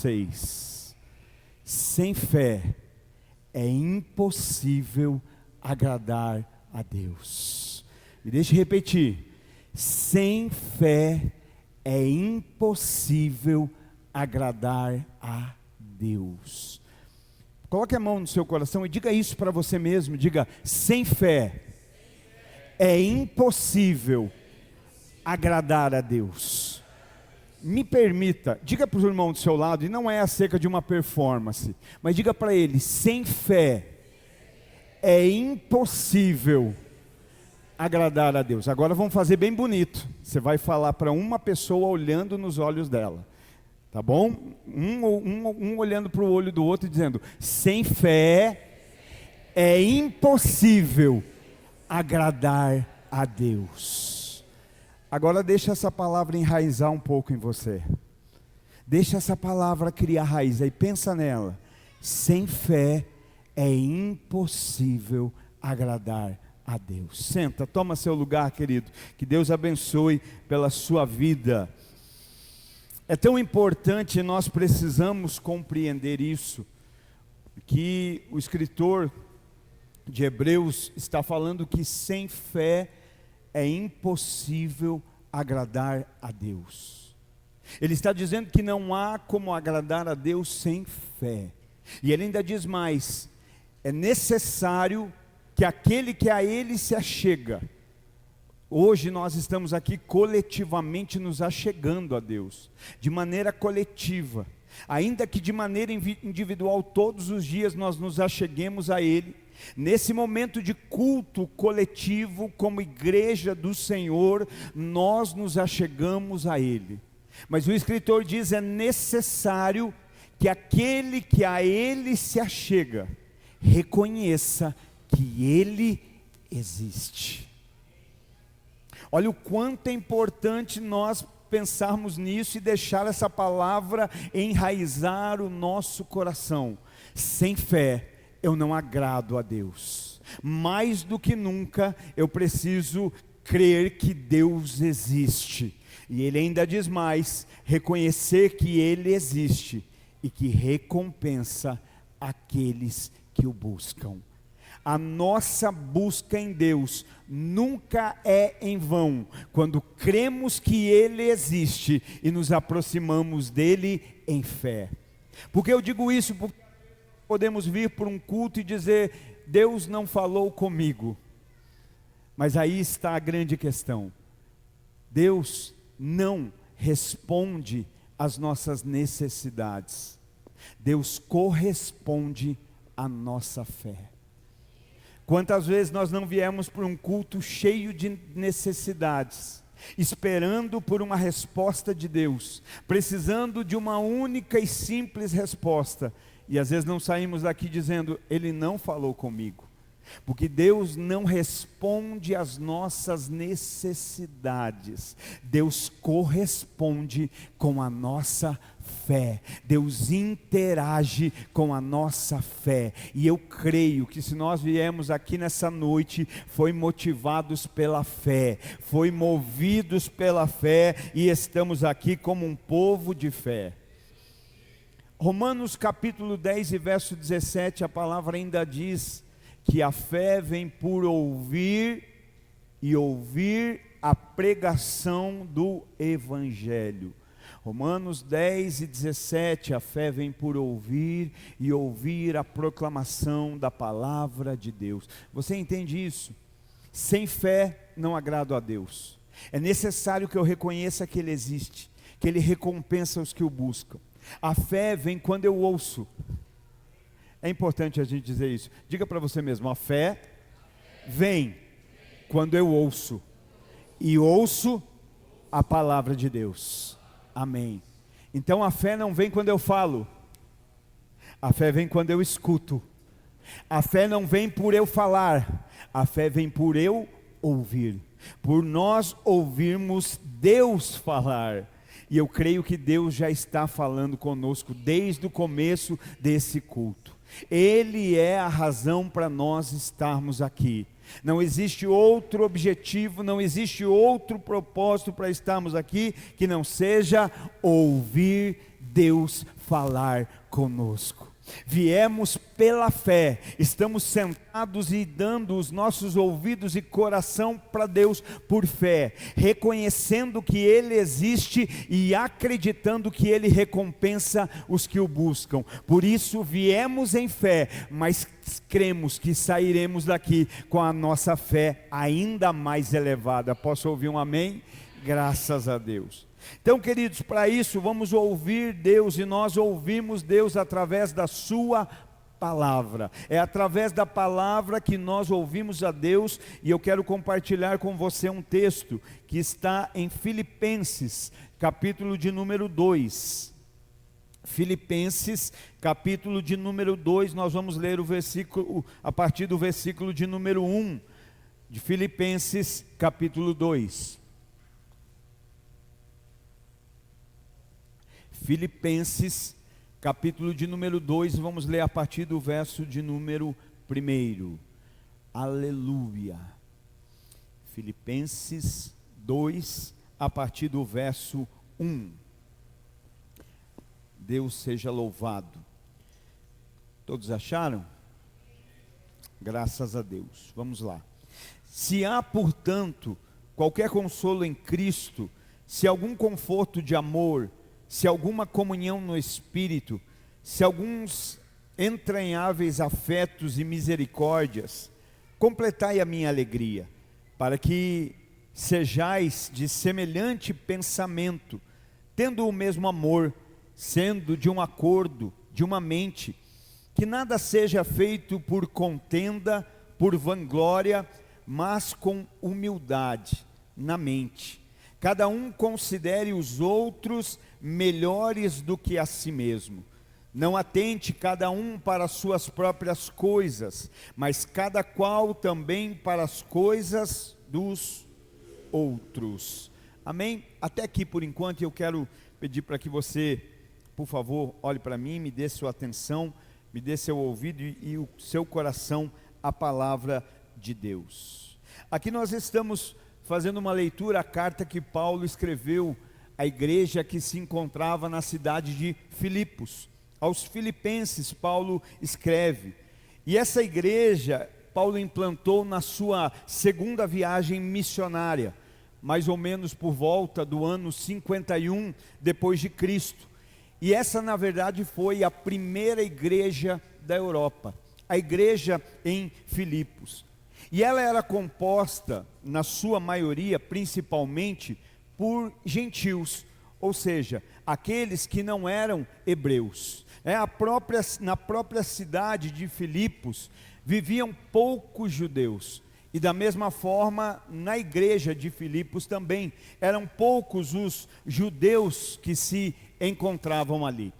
6. Sem fé é impossível agradar a Deus. Me deixe repetir. Sem fé é impossível agradar a Deus. Coloque a mão no seu coração e diga isso para você mesmo. Diga: sem fé é impossível agradar a Deus. Me permita, diga para o irmão do seu lado, e não é acerca de uma performance, mas diga para ele: sem fé é impossível agradar a Deus. Agora vamos fazer bem bonito. Você vai falar para uma pessoa olhando nos olhos dela, tá bom? Um olhando para o olho do outro e dizendo: sem fé é impossível agradar a Deus. Agora deixa essa palavra enraizar um pouco em você. Deixa essa palavra criar raiz, aí pensa nela. Sem fé é impossível agradar a Deus. Senta, toma seu lugar, querido. Que Deus abençoe pela sua vida. É tão importante, nós precisamos compreender isso, que o escritor de Hebreus está falando que sem fé é impossível agradar a Deus. Ele está dizendo que não há como agradar a Deus sem fé. E ele ainda diz mais: é necessário que aquele que a Ele se achega. Hoje nós estamos aqui coletivamente nos achegando a Deus, de maneira coletiva. Ainda que de maneira individual, todos os dias nós nos acheguemos a Ele. Nesse momento de culto coletivo, como igreja do Senhor, nós nos achegamos a Ele. Mas o escritor diz: é necessário que aquele que a Ele se achega, reconheça que Ele existe. Olha o quanto é importante nós pensarmos nisso e deixar essa palavra enraizar o nosso coração. Sem fé eu não agrado a Deus. Mais do que nunca eu preciso crer que Deus existe. E ele ainda diz mais: reconhecer que Ele existe e que recompensa aqueles que o buscam. A nossa busca em Deus nunca é em vão, quando cremos que Ele existe e nos aproximamos dEle em fé. Porque eu digo isso? Porque podemos vir por um culto e dizer: Deus não falou comigo. Mas aí está a grande questão. Deus não responde às nossas necessidades. Deus corresponde à nossa fé. Quantas vezes nós não viemos por um culto cheio de necessidades, esperando por uma resposta de Deus, precisando de uma única e simples resposta, e às vezes não saímos daqui dizendo: Ele não falou comigo. Porque Deus não responde às nossas necessidades. Deus corresponde com a nossa fé. Deus interage com a nossa fé. E eu creio que se nós viemos aqui nessa noite, foi motivados pela fé, foi movidos pela fé, e estamos aqui como um povo de fé. Romanos capítulo 10 e verso 17, a palavra ainda diz que a fé vem por ouvir, e ouvir a pregação do Evangelho. Romanos 10 e 17, a fé vem por ouvir, e ouvir a proclamação da palavra de Deus. Você entende isso? Sem fé não agrado a Deus. É necessário que eu reconheça que Ele existe, que Ele recompensa os que o buscam. A fé vem quando eu ouço. É importante a gente dizer isso. Diga para você mesmo: a fé vem quando eu ouço, e ouço a palavra de Deus. Amém. Então a fé não vem quando eu falo, a fé vem quando eu escuto. A fé não vem por eu falar, a fé vem por eu ouvir, por nós ouvirmos Deus falar. E eu creio que Deus já está falando conosco desde o começo desse culto. Ele é a razão para nós estarmos aqui. Não existe outro objetivo, não existe outro propósito para estarmos aqui que não seja ouvir Deus falar conosco. Viemos pela fé, estamos sentados e dando os nossos ouvidos e coração para Deus por fé, reconhecendo que Ele existe e acreditando que Ele recompensa os que o buscam. Por isso viemos em fé, mas cremos que sairemos daqui com a nossa fé ainda mais elevada. Posso ouvir um amém? Graças a Deus. Então, queridos, para isso vamos ouvir Deus, e nós ouvimos Deus através da sua palavra. É através da palavra que nós ouvimos a Deus, e eu quero compartilhar com você um texto que está em Filipenses, capítulo de número 2. Filipenses, capítulo de número 2, nós vamos ler o versículo, a partir do versículo de número 1, de Filipenses, capítulo 2. Filipenses, capítulo de número 2, vamos ler a partir do verso de número 1. Aleluia. Filipenses 2, a partir do verso 1. Deus seja louvado. Todos acharam? Graças a Deus. Vamos lá. Se há, portanto, qualquer consolo em Cristo, se algum conforto de amor, se alguma comunhão no Espírito, se alguns entranháveis afetos e misericórdias, completai a minha alegria, para que sejais de semelhante pensamento, tendo o mesmo amor, sendo de um acordo, de uma mente, que nada seja feito por contenda, por vanglória, mas com humildade na mente. Cada um considere os outros melhores do que a si mesmo. Não atente cada um para as suas próprias coisas, mas cada qual também para as coisas dos outros. Amém? Até aqui por enquanto. Eu quero pedir para que você, por favor, olhe para mim, me dê sua atenção, me dê seu ouvido e o seu coração à palavra de Deus. Aqui nós estamos fazendo uma leitura, a carta que Paulo escreveu à igreja que se encontrava na cidade de Filipos. Aos filipenses, Paulo escreve. E essa igreja, Paulo implantou na sua segunda viagem missionária, mais ou menos por volta do ano 51 depois de Cristo. E essa, na verdade, foi a primeira igreja da Europa, a igreja em Filipos. E ela era composta, na sua maioria, principalmente, por gentios, ou seja, aqueles que não eram hebreus. Na própria cidade de Filipos, viviam poucos judeus. E da mesma forma, na igreja de Filipos também, eram poucos os judeus que se encontravam ali.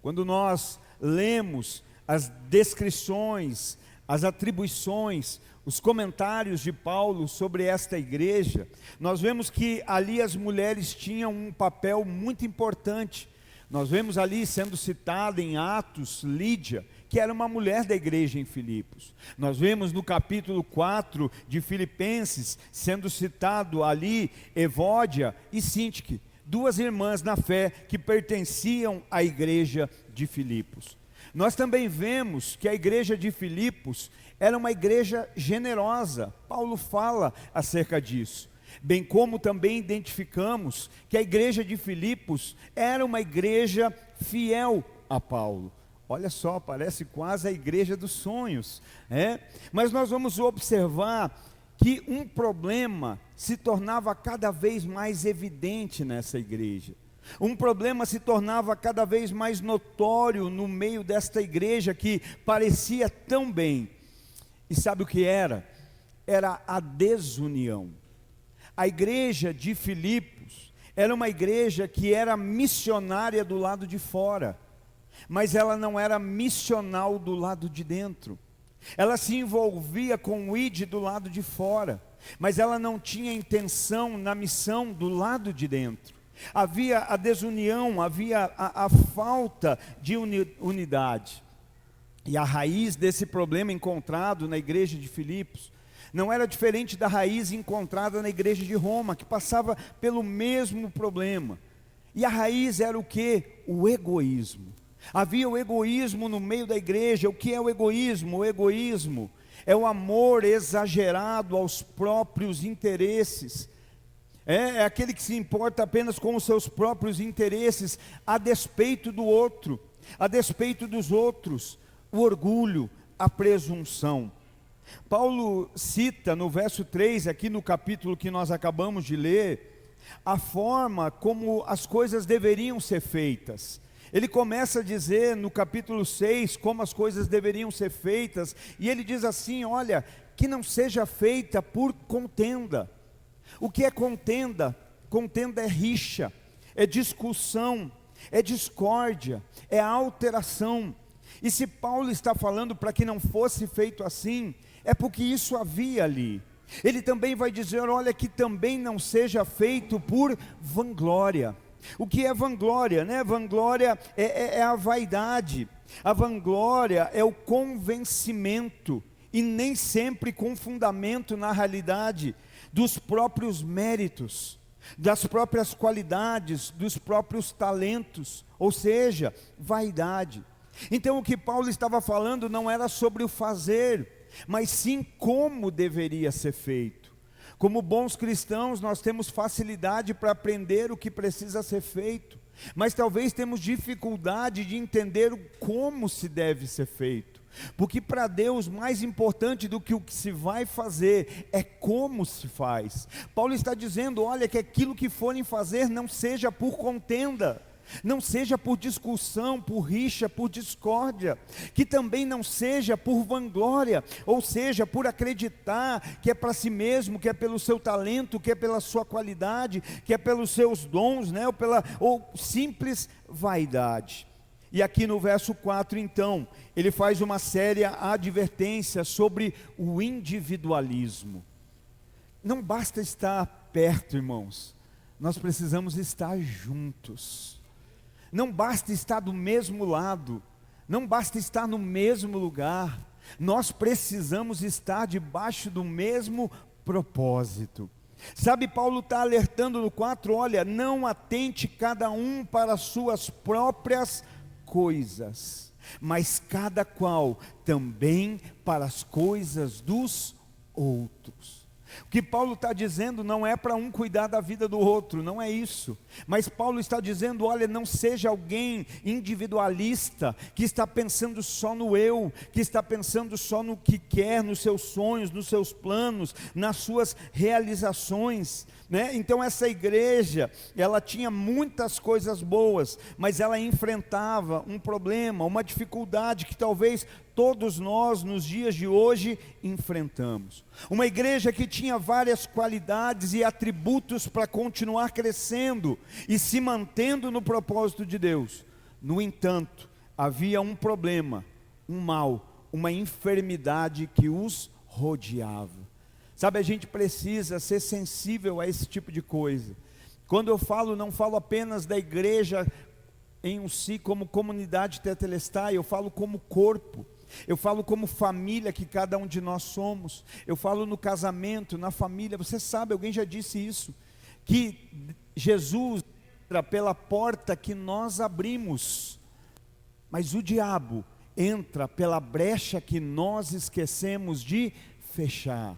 Quando nós lemos as descrições, as atribuições, os comentários de Paulo sobre esta igreja, nós vemos que ali as mulheres tinham um papel muito importante. Nós vemos ali sendo citada em Atos, Lídia, que era uma mulher da igreja em Filipos. Nós vemos no capítulo 4 de Filipenses, sendo citado ali Evódia e Sintique, duas irmãs na fé que pertenciam à igreja de Filipos. Nós também vemos que a igreja de Filipos era uma igreja generosa. Paulo fala acerca disso. Bem como também identificamos que a igreja de Filipos era uma igreja fiel a Paulo. Olha só, parece quase a igreja dos sonhos, Mas nós vamos observar que um problema se tornava cada vez mais evidente nessa igreja. Um problema se tornava cada vez mais notório no meio desta igreja que parecia tão bem. E sabe o que era? Era a desunião. A igreja de Filipos era uma igreja que era missionária do lado de fora, mas ela não era missional do lado de dentro. Ela se envolvia com o ID do lado de fora, mas ela não tinha intenção na missão do lado de dentro. Havia a desunião, havia a falta de unidade. E a raiz desse problema encontrado na igreja de Filipos não era diferente da raiz encontrada na igreja de Roma, que passava pelo mesmo problema. E a raiz era o quê? O egoísmo. Havia o egoísmo no meio da igreja. O que é o egoísmo? O egoísmo é o amor exagerado aos próprios interesses. É aquele que se importa apenas com os seus próprios interesses, a despeito do outro, a despeito dos outros. O orgulho, a presunção. Paulo cita no verso 3, aqui no capítulo que nós acabamos de ler, a forma como as coisas deveriam ser feitas. Ele começa a dizer no capítulo 6 como as coisas deveriam ser feitas, e ele diz assim: olha, que não seja feita por contenda. O que é contenda? Contenda é rixa, é discussão, é discórdia, é alteração. E se Paulo está falando para que não fosse feito assim, é porque isso havia ali. Ele também vai dizer, olha, que também não seja feito por vanglória. O que é vanglória, né? Vanglória é a vaidade. A vanglória é o convencimento, e nem sempre com fundamento na realidade, dos próprios méritos, das próprias qualidades, dos próprios talentos, ou seja, vaidade. Então o que Paulo estava falando não era sobre o fazer, mas sim como deveria ser feito. Como bons cristãos, nós temos facilidade para aprender o que precisa ser feito, mas talvez temos dificuldade de entender como se deve ser feito. Porque para Deus, mais importante do que o que se vai fazer, é como se faz. Paulo está dizendo, olha, que aquilo que forem fazer não seja por contenda, não seja por discussão, por rixa, por discórdia, que também não seja por vanglória, ou seja, por acreditar que é para si mesmo, que é pelo seu talento, que é pela sua qualidade, que é pelos seus dons, né? ou simples vaidade. E aqui no verso 4 então, ele faz uma séria advertência sobre o individualismo. Não basta estar perto, irmãos, nós precisamos estar juntos. Não basta estar do mesmo lado, não basta estar no mesmo lugar, nós precisamos estar debaixo do mesmo propósito. Sabe, Paulo está alertando no 4, olha, não atente cada um para as suas próprias coisas, mas cada qual também para as coisas dos outros. O que Paulo está dizendo não é para um cuidar da vida do outro, não é isso. Mas Paulo está dizendo, olha, não seja alguém individualista, que está pensando só no eu, que está pensando só no que quer, nos seus sonhos, nos seus planos, nas suas realizações, né? Então essa igreja, ela tinha muitas coisas boas, mas ela enfrentava um problema, uma dificuldade que talvez todos nós nos dias de hoje enfrentamos. Uma igreja que tinha várias qualidades e atributos para continuar crescendo e se mantendo no propósito de Deus. No entanto, havia um problema, um mal, uma enfermidade que os rodeava. Sabe, a gente precisa ser sensível a esse tipo de coisa. Quando eu falo, não falo apenas da igreja em si como comunidade tetelestai, eu falo como corpo. Eu falo como família que cada um de nós somos. Eu falo no casamento, na família. Você sabe, alguém já disse isso, que Jesus entra pela porta que nós abrimos, mas o diabo entra pela brecha que nós esquecemos de fechar.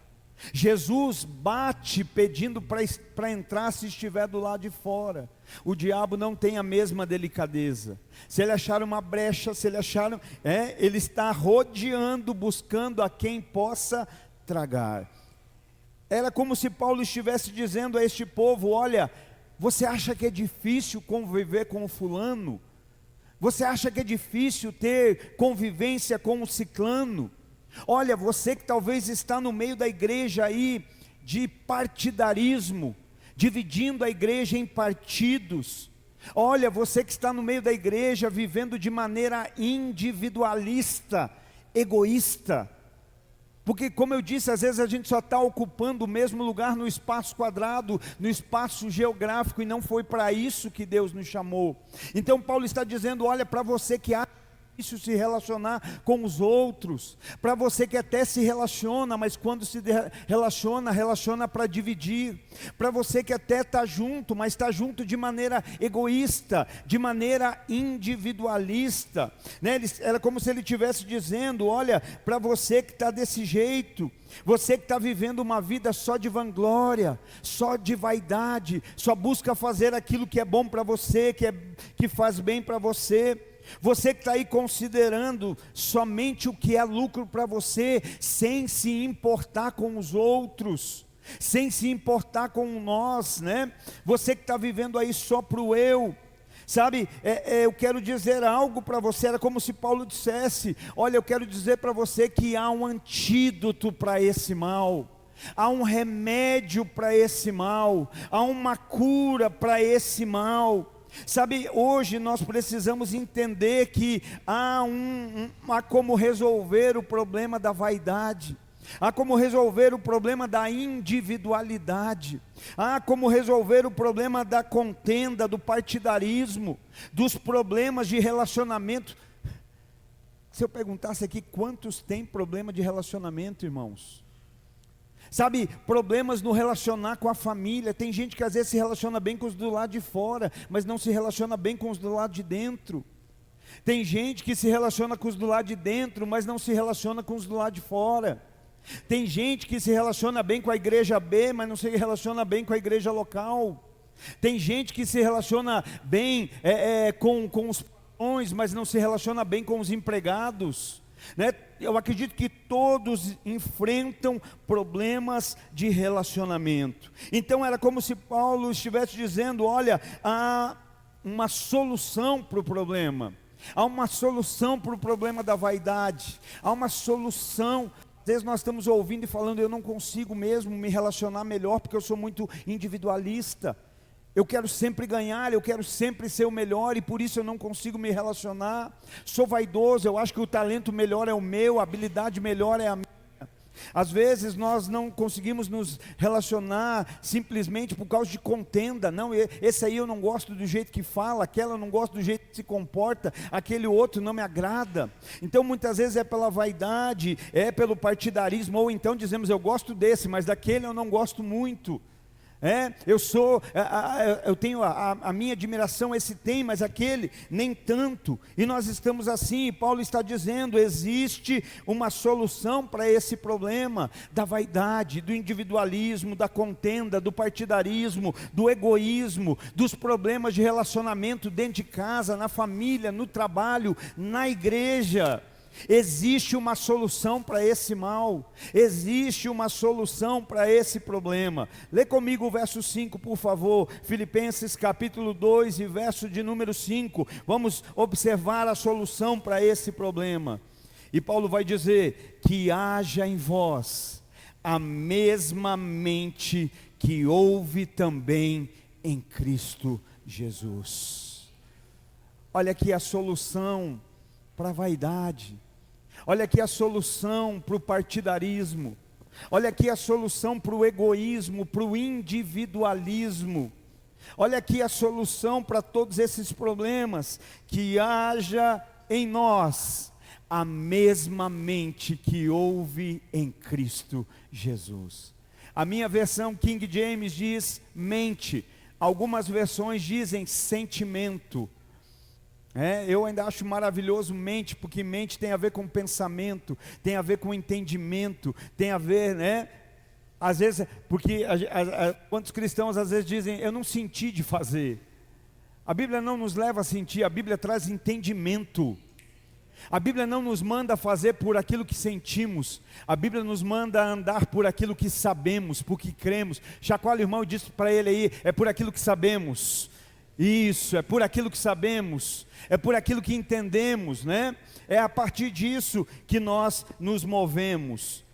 Jesus bate pedindo para entrar se estiver do lado de fora. O diabo não tem a mesma delicadeza. Se ele achar uma brecha, se ele achar, ele está rodeando, buscando a quem possa tragar. Era como se Paulo estivesse dizendo a este povo, olha, você acha que é difícil conviver com o fulano? Você acha que é difícil ter convivência com o ciclano? Olha, você que talvez está no meio da igreja aí, de partidarismo, dividindo a igreja em partidos. Olha, você que está no meio da igreja, vivendo de maneira individualista, egoísta. Porque, como eu disse, às vezes a gente só está ocupando o mesmo lugar no espaço quadrado, no espaço geográfico, e não foi para isso que Deus nos chamou. Então Paulo está dizendo, olha, para você que acha difícil se relacionar com os outros. Para você que até se relaciona, mas quando se relaciona para dividir. Para você que até está junto, mas está junto de maneira egoísta, de maneira individualista, né? Era como se ele estivesse dizendo: olha, para você que está desse jeito, você que está vivendo uma vida só de vanglória, só de vaidade, só busca fazer aquilo que é bom para você, que faz bem para você. Você que está aí considerando somente o que é lucro para você, sem se importar com os outros, sem se importar com nós, né? Você que está vivendo aí só para o eu. Sabe, eu quero dizer algo para você. Era como se Paulo dissesse: olha, eu quero dizer para você que há um antídoto para esse mal, há um remédio para esse mal, há uma cura para esse mal. Sabe, hoje nós precisamos entender que há como resolver o problema da vaidade, há como resolver o problema da individualidade, há como resolver o problema da contenda, do partidarismo, dos problemas de relacionamento. Se eu perguntasse aqui, quantos têm problema de relacionamento, irmãos? Sabe, problemas no relacionar com a família. Tem gente que às vezes se relaciona bem com os do lado de fora, mas não se relaciona bem com os do lado de dentro. Tem gente que se relaciona com os do lado de dentro, mas não se relaciona com os do lado de fora. Tem gente que se relaciona bem com a igreja B, mas não se relaciona bem com a igreja local. Tem gente que se relaciona bem com os patrões, mas não se relaciona bem com os empregados, né? Eu acredito que todos enfrentam problemas de relacionamento. Então era como se Paulo estivesse dizendo: olha, há uma solução para o problema, há uma solução para o problema da vaidade, há uma solução. Às vezes nós estamos ouvindo e falando: eu não consigo mesmo me relacionar melhor porque eu sou muito individualista, eu quero sempre ganhar, eu quero sempre ser o melhor e por isso eu não consigo me relacionar. Sou vaidoso, eu acho que o talento melhor é o meu, a habilidade melhor é a minha. Às vezes nós não conseguimos nos relacionar simplesmente por causa de contenda. Não, esse aí eu não gosto do jeito que fala, aquela eu não gosto do jeito que se comporta, aquele outro não me agrada. Então muitas vezes é pela vaidade, é pelo partidarismo, ou então dizemos: eu gosto desse, mas daquele eu não gosto muito. Eu tenho a minha admiração, esse tem, mas aquele nem tanto. E nós estamos assim, e Paulo está dizendo: existe uma solução para esse problema da vaidade, do individualismo, da contenda, do partidarismo, do egoísmo, dos problemas de relacionamento dentro de casa, na família, no trabalho, na igreja. Existe uma solução para esse mal, existe uma solução para esse problema. Lê comigo o verso 5, por favor, Filipenses capítulo 2 e verso de número 5, vamos observar a solução para esse problema. E Paulo vai dizer: que haja em vós a mesma mente que houve também em Cristo Jesus. Olha aqui a solução para a vaidade, olha aqui a solução para o partidarismo, olha aqui a solução para o egoísmo, para o individualismo, olha aqui a solução para todos esses problemas: que haja em nós a mesma mente que houve em Cristo Jesus. A minha versão King James diz mente, algumas versões dizem sentimento. Eu ainda acho maravilhoso mente, porque mente tem a ver com pensamento, tem a ver com entendimento, tem a ver, às vezes, porque quantos cristãos às vezes dizem: eu não senti de fazer. A Bíblia não nos leva a sentir, a Bíblia traz entendimento. A Bíblia não nos manda fazer por aquilo que sentimos, a Bíblia nos manda andar por aquilo que sabemos, porque cremos. Chacoalha o irmão e diz para ele aí: é por aquilo que sabemos. Isso, é por aquilo que sabemos, é por aquilo que entendemos, né? É a partir disso que nós nos movemos.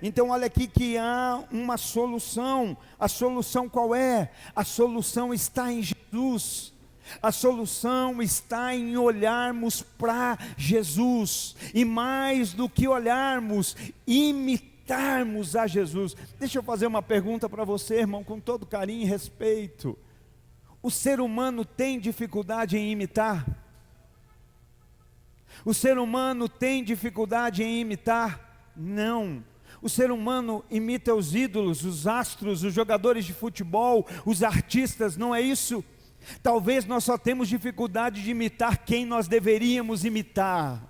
Então olha aqui que há uma solução. A solução qual é? A solução está em Jesus. A solução está em olharmos para Jesus, e mais do que olharmos, imitarmos a Jesus. Deixa eu fazer uma pergunta para você, irmão, com todo carinho e respeito. O ser humano tem dificuldade em imitar? O ser humano tem dificuldade em imitar? Não. O ser humano imita os ídolos, os astros, os jogadores de futebol, os artistas, não é isso? Talvez nós só temos dificuldade de imitar quem nós deveríamos imitar.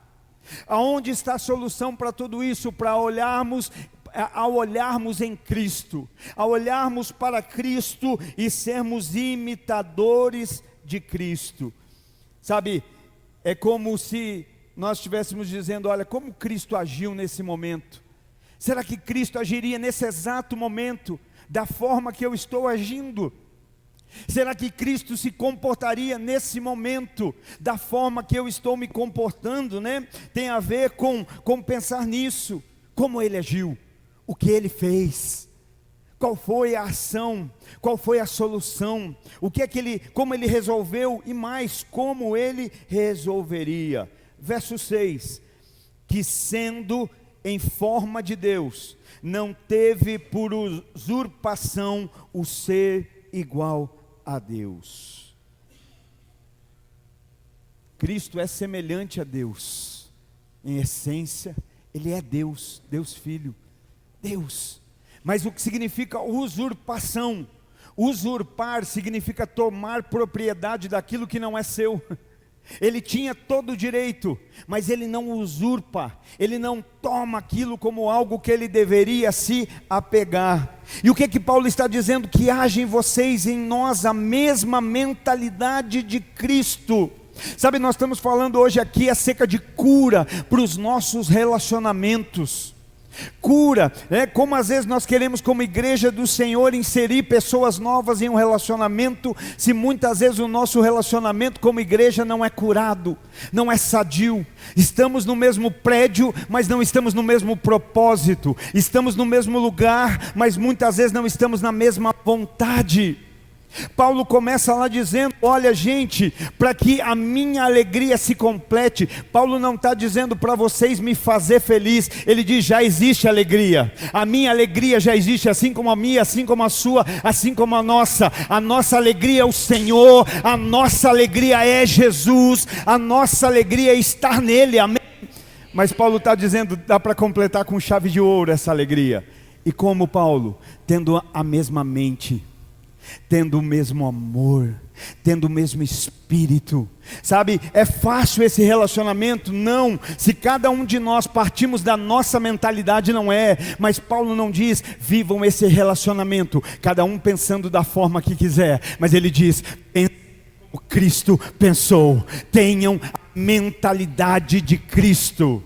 Aonde está a solução para tudo isso? Ao olharmos em Cristo, ao olharmos para Cristo e sermos imitadores de Cristo. Sabe, é como se nós estivéssemos dizendo, olha, como Cristo agiu nesse momento? Será que Cristo agiria nesse exato momento da forma que eu estou agindo? Será que Cristo se comportaria nesse momento da forma que eu estou me comportando, né? Tem a ver com pensar nisso, como Ele agiu, o que Ele fez, qual foi a ação, qual foi a solução, como Ele resolveu e mais, como Ele resolveria. Verso 6, que sendo em forma de Deus, não teve por usurpação o ser igual a Deus. Cristo é semelhante a Deus, em essência, Ele é Deus, Deus Filho, Deus. Mas o que significa usurpação? Usurpar significa tomar propriedade daquilo que não é seu. Ele tinha todo o direito, mas Ele não usurpa, Ele não toma aquilo como algo que Ele deveria se apegar. E o que Paulo está dizendo? Que haja em vocês, em nós, a mesma mentalidade de Cristo. Sabe, nós estamos falando hoje aqui acerca de cura para os nossos relacionamentos. Cura, como às vezes nós queremos como igreja do Senhor inserir pessoas novas em um relacionamento, se muitas vezes o nosso relacionamento como igreja não é curado, não é sadio. Estamos no mesmo prédio, mas não estamos no mesmo propósito. Estamos no mesmo lugar, mas muitas vezes não estamos na mesma vontade. Paulo começa lá dizendo, olha gente, para que a minha alegria se complete. Paulo não está dizendo para vocês me fazer feliz, ele diz, já existe alegria, a minha alegria já existe, assim como a minha, assim como a sua, assim como a nossa alegria é o Senhor, a nossa alegria é Jesus, a nossa alegria é estar nele, amém? Mas Paulo está dizendo, dá para completar com chave de ouro essa alegria. E como Paulo? Tendo a mesma mente, tendo o mesmo amor, tendo o mesmo espírito. Sabe, é fácil esse relacionamento? Não, se cada um de nós partimos da nossa mentalidade, não é. Mas Paulo não diz, vivam esse relacionamento, cada um pensando da forma que quiser. Mas ele diz, o Cristo pensou, tenham a mentalidade de Cristo.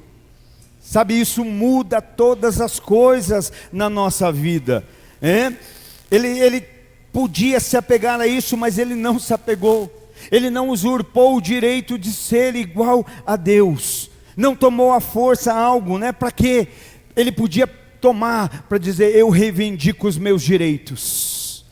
Sabe, isso muda todas as coisas na nossa vida. Ele podia se apegar a isso, mas ele não se apegou. Ele não usurpou o direito de ser igual a Deus. Não tomou à força algo, Para quê? Ele podia tomar para dizer, eu reivindico os meus direitos.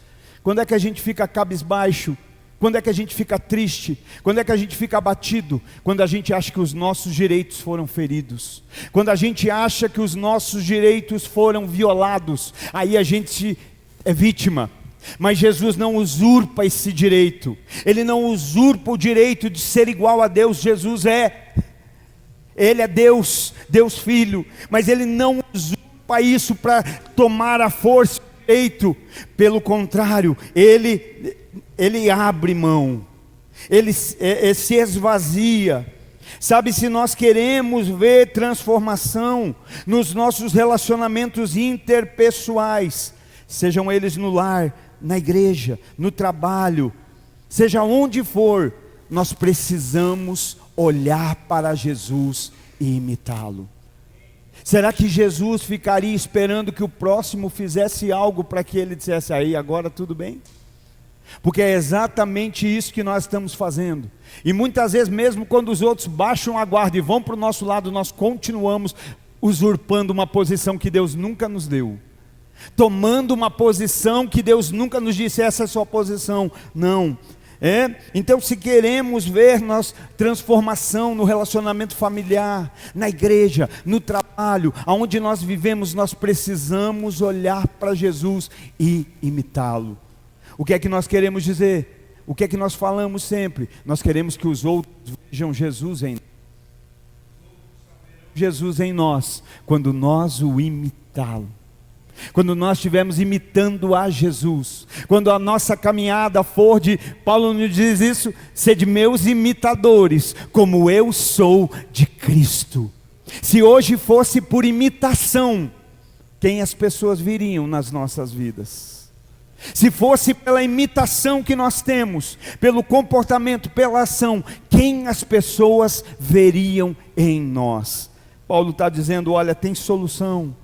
Quando é que a gente fica cabisbaixo? Quando é que a gente fica triste? Quando é que a gente fica abatido? Quando a gente acha que os nossos direitos foram feridos. Quando a gente acha que os nossos direitos foram violados. Aí a gente é vítima. Mas Jesus não usurpa esse direito. Ele não usurpa o direito de ser igual a Deus. Ele é Deus, Deus Filho. Mas Ele não usurpa isso para tomar a força do direito. Pelo contrário, Ele abre mão. Ele se esvazia. Sabe, se nós queremos ver transformação nos nossos relacionamentos interpessoais, sejam eles no lar, na igreja, no trabalho, seja onde for, nós precisamos olhar para Jesus e imitá-lo. Será que Jesus ficaria esperando que o próximo fizesse algo para que ele dissesse, aí agora tudo bem? Porque é exatamente isso que nós estamos fazendo. E muitas vezes mesmo quando os outros baixam a guarda e vão para o nosso lado, nós continuamos usurpando uma posição que Deus nunca nos deu. Tomando uma posição que Deus nunca nos disse, essa é a sua posição. Não. Então, se queremos ver nossa transformação no relacionamento familiar, na igreja, no trabalho, aonde nós vivemos, nós precisamos olhar para Jesus e imitá-lo. O que é que nós queremos dizer? O que é que nós falamos sempre? Nós queremos que os outros vejam Jesus em nós. Jesus em nós, quando nós o imitá-lo. Quando nós estivermos imitando a Jesus, quando a nossa caminhada for de, Paulo nos diz isso, sede meus imitadores, como eu sou de Cristo. Se hoje fosse por imitação, quem as pessoas viriam nas nossas vidas? Se fosse pela imitação que nós temos, pelo comportamento, pela ação, quem as pessoas veriam em nós? Paulo está dizendo, olha, tem solução,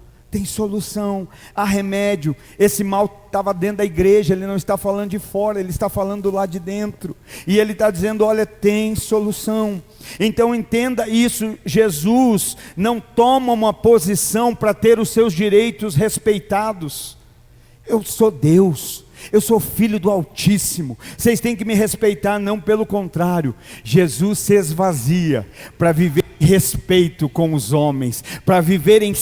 há remédio. Esse mal estava dentro da igreja, ele não está falando de fora, ele está falando lá de dentro, e ele está dizendo, olha, tem solução. Então entenda isso, Jesus não toma uma posição para ter os seus direitos respeitados. Eu sou Deus, eu sou filho do Altíssimo, vocês têm que me respeitar. Não, pelo contrário, Jesus se esvazia para viver em respeito com os homens, para viver em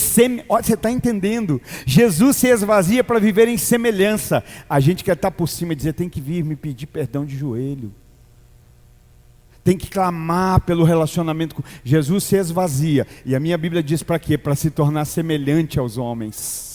olha, você está entendendo? Jesus se esvazia para viver em semelhança. A gente quer estar por cima e dizer, tem que vir me pedir perdão de joelho, tem que clamar pelo relacionamento com Jesus. Se esvazia, e a minha Bíblia diz para quê? Para se tornar semelhante aos homens.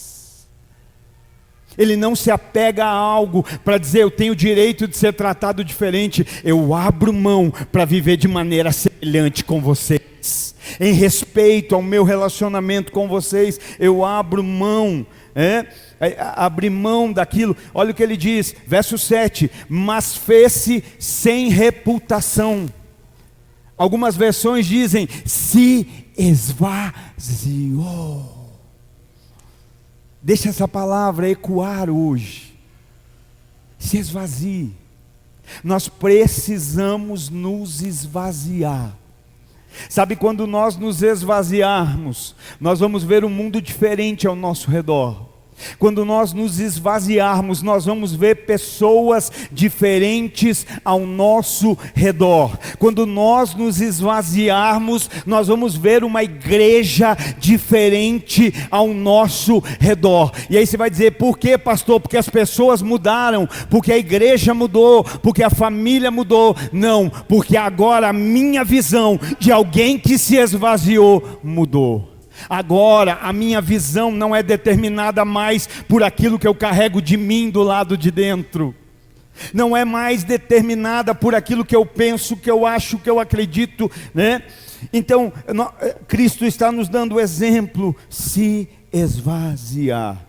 Ele não se apega a algo para dizer, eu tenho o direito de ser tratado diferente. Eu abro mão para viver de maneira semelhante com vocês, em respeito ao meu relacionamento com vocês. Eu abro mão, abrir mão daquilo. Olha o que ele diz, verso 7, mas fez-se sem reputação. Algumas versões dizem, se esvaziou. Deixa essa palavra ecoar hoje. Se esvazie. Nós precisamos nos esvaziar. Sabe, quando nós nos esvaziarmos, nós vamos ver um mundo diferente ao nosso redor. Quando nós nos esvaziarmos, nós vamos ver pessoas diferentes ao nosso redor. Quando nós nos esvaziarmos, nós vamos ver uma igreja diferente ao nosso redor. E aí você vai dizer, por quê, pastor? Porque as pessoas mudaram, porque a igreja mudou, porque a família mudou. Não, porque agora a minha visão de alguém que se esvaziou mudou. Agora a minha visão não é determinada mais por aquilo que eu carrego de mim do lado de dentro. Não é mais determinada por aquilo que eu penso, que eu acho, que eu acredito, né? Então, Cristo está nos dando o exemplo, se esvaziar.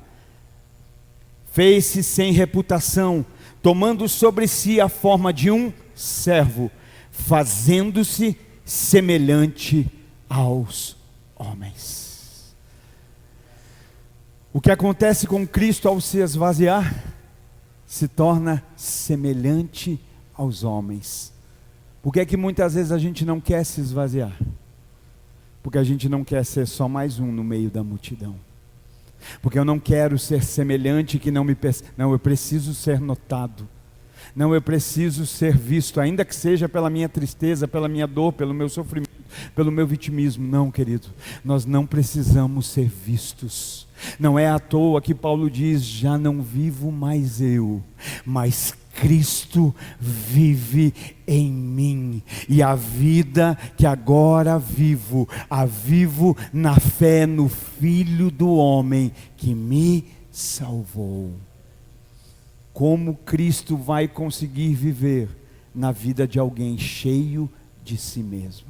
Fez-se sem reputação, tomando sobre si a forma de um servo, fazendo-se semelhante aos homens. O que acontece com Cristo ao se esvaziar? Se torna semelhante aos homens. Por que é que muitas vezes a gente não quer se esvaziar? Porque a gente não quer ser só mais um no meio da multidão. Porque eu não quero ser semelhante que não me... Não, eu preciso ser notado. Não, eu preciso ser visto, ainda que seja pela minha tristeza, pela minha dor, pelo meu sofrimento, pelo meu vitimismo. Não, querido, nós não precisamos ser vistos. Não é à toa que Paulo diz, já não vivo mais eu, mas Cristo vive em mim, e a vida que agora vivo, a vivo na fé no Filho do homem que me salvou. Como Cristo vai conseguir viver na vida de alguém cheio de si mesmo?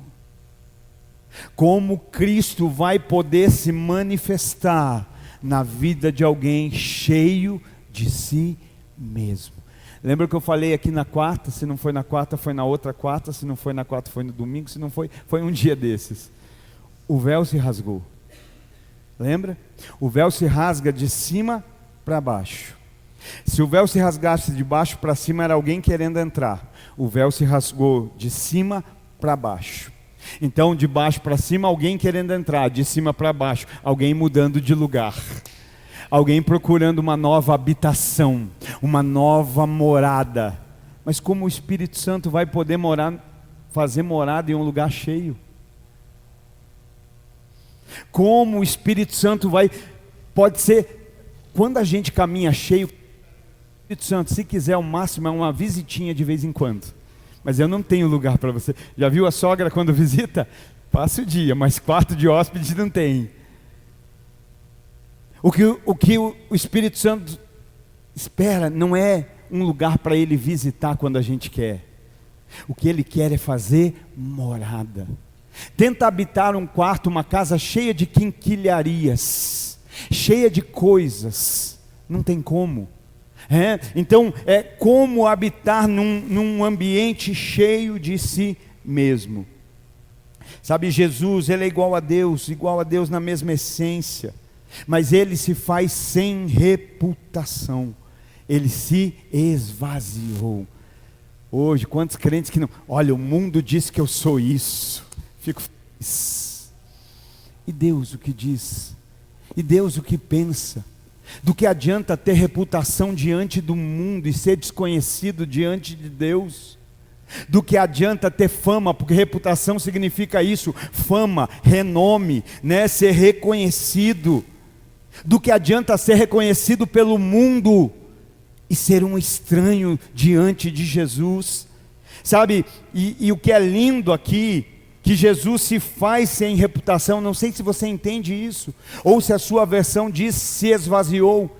Como Cristo vai poder se manifestar na vida de alguém cheio de si mesmo? Lembra que eu falei aqui na quarta? Se não foi na quarta, foi na outra quarta. Se não foi na quarta, foi no domingo. Se não foi, foi um dia desses. O véu se rasgou. Lembra? O véu se rasga de cima para baixo. Se o véu se rasgasse de baixo para cima, era alguém querendo entrar. O véu se rasgou de cima para baixo. Então, de baixo para cima, alguém querendo entrar. De cima para baixo, alguém mudando de lugar. Alguém procurando uma nova habitação, uma nova morada. Mas como o Espírito Santo vai poder fazer morada em um lugar cheio? Como o Espírito Santo pode ser, quando a gente caminha cheio, o Espírito Santo, se quiser, o máximo é uma visitinha de vez em quando. Mas eu não tenho lugar para você. Já viu a sogra quando visita? passa o dia, mas quarto de hóspede não tem. O que o Espírito Santo espera não é um lugar para Ele visitar quando a gente quer. O que Ele quer é fazer morada. Tenta habitar um quarto, uma casa cheia de quinquilharias, cheia de coisas. Não tem como. Então, é como habitar num ambiente cheio de si mesmo. Sabe, Jesus, Ele é igual a Deus na mesma essência. Mas Ele se faz sem reputação. Ele se esvaziou. Hoje, quantos crentes que não... Olha, o mundo diz que eu sou isso. Fico feliz. E Deus o que diz? E Deus o que pensa? Do que adianta ter reputação diante do mundo e ser desconhecido diante de Deus? Do que adianta ter fama, porque reputação significa isso, fama, renome, né? Ser reconhecido. Do que adianta ser reconhecido pelo mundo e ser um estranho diante de Jesus? Sabe, e o que é lindo aqui, que Jesus se faz sem reputação. Não sei se você entende isso, ou se a sua versão diz se esvaziou.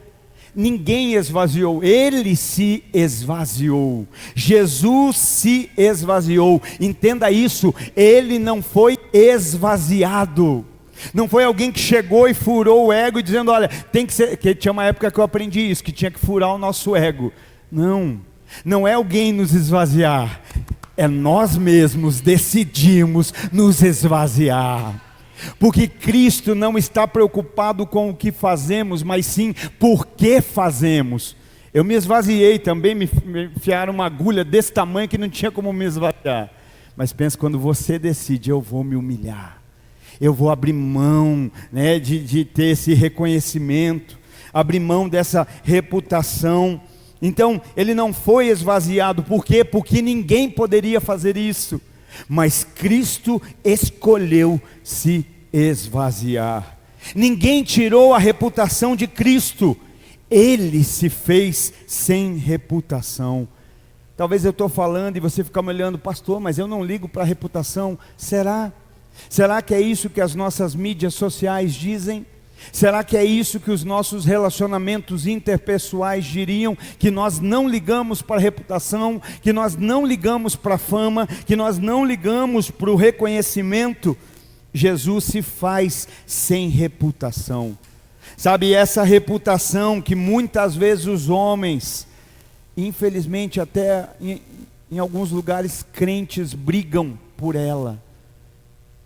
Ninguém esvaziou, Ele se esvaziou. Jesus se esvaziou. Entenda isso, Ele não foi esvaziado. Não foi alguém que chegou e furou o ego e dizendo, olha, tem que ser, que tinha uma época que eu aprendi isso, que tinha que furar o nosso ego. Não é alguém nos esvaziar, é nós mesmos decidimos nos esvaziar. Porque Cristo não está preocupado com o que fazemos, mas sim por que fazemos. Eu me esvaziei também, me enfiaram uma agulha desse tamanho que não tinha como me esvaziar. Mas pensa, quando você decide, eu vou me humilhar. Eu vou abrir mão, né, de ter esse reconhecimento, abrir mão dessa reputação. Então, Ele não foi esvaziado. Por quê? Porque ninguém poderia fazer isso. Mas Cristo escolheu se esvaziar. Ninguém tirou a reputação de Cristo. Ele se fez sem reputação. Talvez eu estou falando e você fica me olhando, pastor, mas eu não ligo para a reputação. Será? Será que é isso que as nossas mídias sociais dizem? Será que é isso que os nossos relacionamentos interpessoais diriam? Que nós não ligamos para a reputação, que nós não ligamos para a fama, que nós não ligamos para o reconhecimento? Jesus se faz sem reputação. Sabe, essa reputação que muitas vezes os homens, infelizmente até em alguns lugares crentes brigam por ela.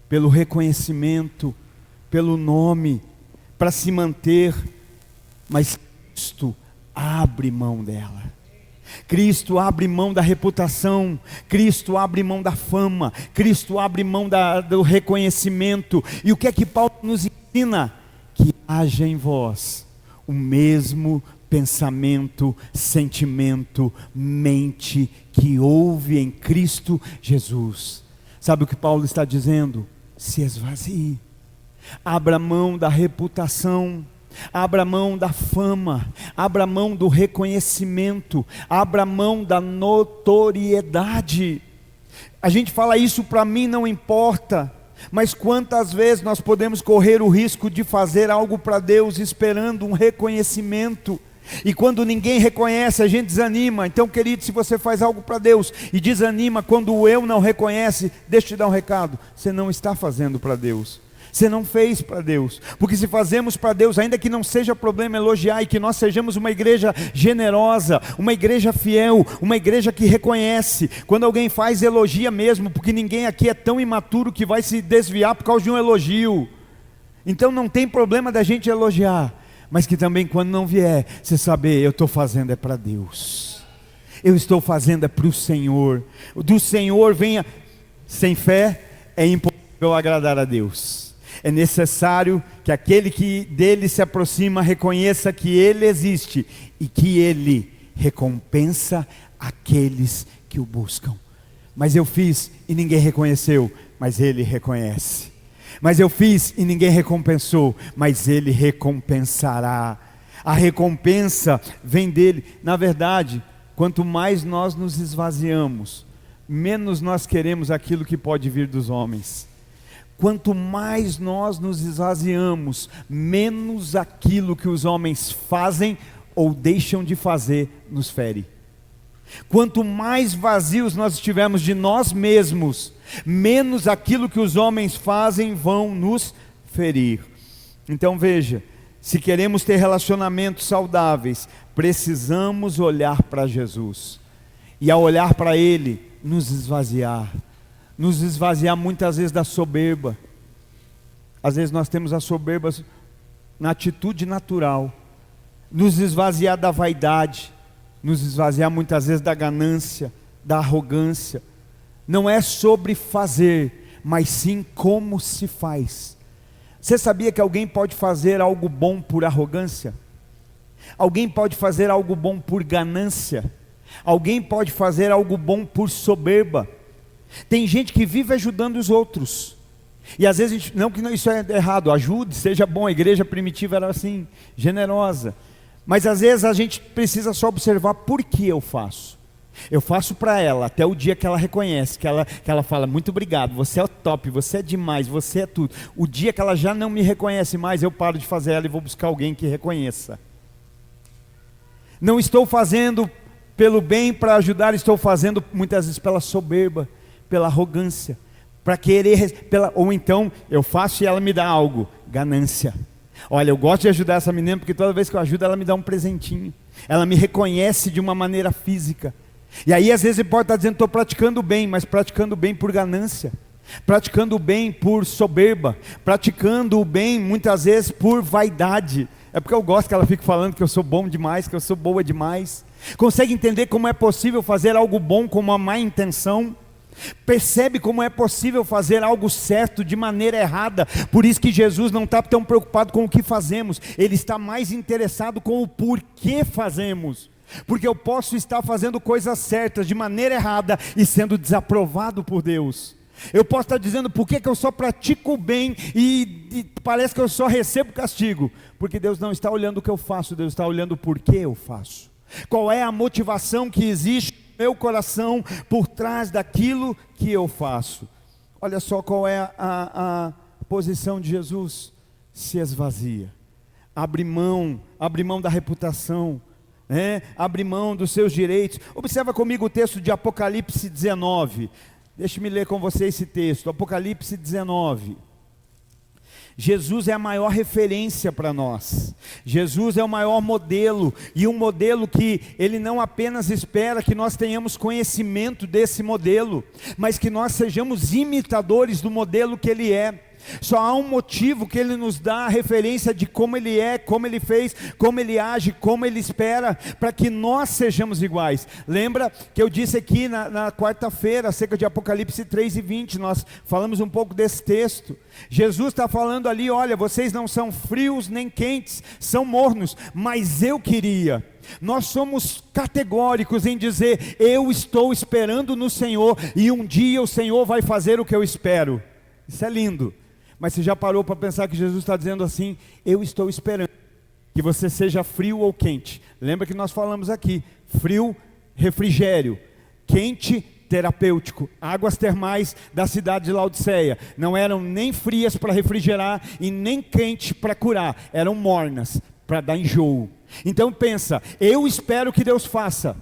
Pelo reconhecimento, pelo nome, para se manter, mas Cristo abre mão dela. Cristo abre mão da reputação, Cristo abre mão da fama, Cristo abre mão do reconhecimento. E o que é que Paulo nos ensina? Que haja em vós o mesmo pensamento, sentimento, mente que houve em Cristo Jesus. Sabe o que Paulo está dizendo? Se esvazie, abra mão da reputação, abra mão da fama, abra mão do reconhecimento, abra mão da notoriedade. A gente fala isso, para mim não importa, mas quantas vezes nós podemos correr o risco de fazer algo para Deus esperando um reconhecimento? E quando ninguém reconhece, a gente desanima. Então, querido, se você faz algo para Deus e desanima quando o eu não reconhece, deixa eu te dar um recado: você não está fazendo para Deus, você não fez para Deus. Porque se fazemos para Deus, ainda que não seja problema elogiar, e que nós sejamos uma igreja generosa, uma igreja fiel, uma igreja que reconhece. Quando alguém faz, elogia mesmo, porque ninguém aqui é tão imaturo que vai se desviar por causa de um elogio. Então não tem problema da gente elogiar, mas que também quando não vier, você saber, eu estou fazendo é para Deus, eu estou fazendo é para o Senhor. Do Senhor venha. Sem fé é impossível agradar a Deus. É necessário que aquele que dele se aproxima reconheça que Ele existe e que Ele recompensa aqueles que o buscam. Mas eu fiz e ninguém reconheceu, mas Ele reconhece. Mas eu fiz e ninguém recompensou, mas Ele recompensará. A recompensa vem dEle. Na verdade, quanto mais nós nos esvaziamos, menos nós queremos aquilo que pode vir dos homens. quanto mais nós nos esvaziamos, menos aquilo que os homens fazem ou deixam de fazer nos fere. Quanto mais vazios nós estivermos de nós mesmos, menos aquilo que os homens fazem vão nos ferir. Então veja, se queremos ter relacionamentos saudáveis, precisamos olhar para Jesus, e ao olhar para Ele, nos esvaziar muitas vezes da soberba. Às vezes nós temos a soberba na atitude natural, nos esvaziar da vaidade, nos esvaziar muitas vezes da ganância, da arrogância. Não é sobre fazer, mas sim como se faz. Você sabia que alguém pode fazer algo bom por arrogância? Alguém pode fazer algo bom por ganância? Alguém pode fazer algo bom por soberba? Tem gente que vive ajudando os outros, e às vezes, não que isso é errado, ajude, seja bom, a igreja primitiva era assim, generosa, mas às vezes a gente precisa só observar por que eu faço. Eu faço para ela, até o dia que ela reconhece, que ela fala, muito obrigado, você é o top, você é demais, você é tudo. O dia que ela já não me reconhece mais, eu paro de fazer ela e vou buscar alguém que reconheça. Não estou fazendo pelo bem para ajudar, estou fazendo muitas vezes pela soberba, pela arrogância, para querer, ou então eu faço e ela me dá algo, ganância. Olha, eu gosto de ajudar essa menina porque toda vez que eu ajudo ela me dá um presentinho, ela me reconhece de uma maneira física. E aí às vezes ele pode estar dizendo, estou praticando o bem, mas praticando o bem por ganância, praticando o bem por soberba, praticando o bem muitas vezes por vaidade. É porque eu gosto que ela fique falando que eu sou bom demais, que eu sou boa demais. Consegue entender como é possível fazer algo bom com uma má intenção? Percebe como é possível fazer algo certo de maneira errada? Por isso que Jesus não está tão preocupado com o que fazemos, Ele está mais interessado com o porquê fazemos. Porque eu posso estar fazendo coisas certas de maneira errada e sendo desaprovado por Deus. Eu posso estar dizendo por que eu só pratico o bem e parece que eu só recebo castigo. Porque Deus não está olhando o que eu faço, Deus está olhando o porquê eu faço. Qual é a motivação que existe no meu coração por trás daquilo que eu faço? Olha só qual é a posição de Jesus. Se esvazia, abre mão da reputação, abre mão dos seus direitos. Observa comigo o texto de Apocalipse 19. Deixe-me ler com você esse texto, Apocalipse 19. Jesus é a maior referência para nós. Jesus é o maior modelo, e um modelo que Ele não apenas espera que nós tenhamos conhecimento desse modelo, mas que nós sejamos imitadores do modelo que Ele é. Só há um motivo que Ele nos dá a referência de como Ele é, como Ele fez, como Ele age, como Ele espera, para que nós sejamos iguais. Lembra que eu disse aqui na quarta-feira, acerca de Apocalipse 3:20, nós falamos um pouco desse texto. Jesus está falando ali, olha, vocês não são frios nem quentes, são mornos, mas eu queria. Nós somos categóricos em dizer, eu estou esperando no Senhor, e um dia o Senhor vai fazer o que eu espero. Isso é lindo. Mas você já parou para pensar que Jesus está dizendo assim, eu estou esperando que você seja frio ou quente. Lembra que nós falamos aqui, frio, refrigério, quente, terapêutico. Águas termais da cidade de Laodiceia não eram nem frias para refrigerar e nem quentes para curar, eram mornas para dar enjoo. Então pensa, eu espero que Deus faça.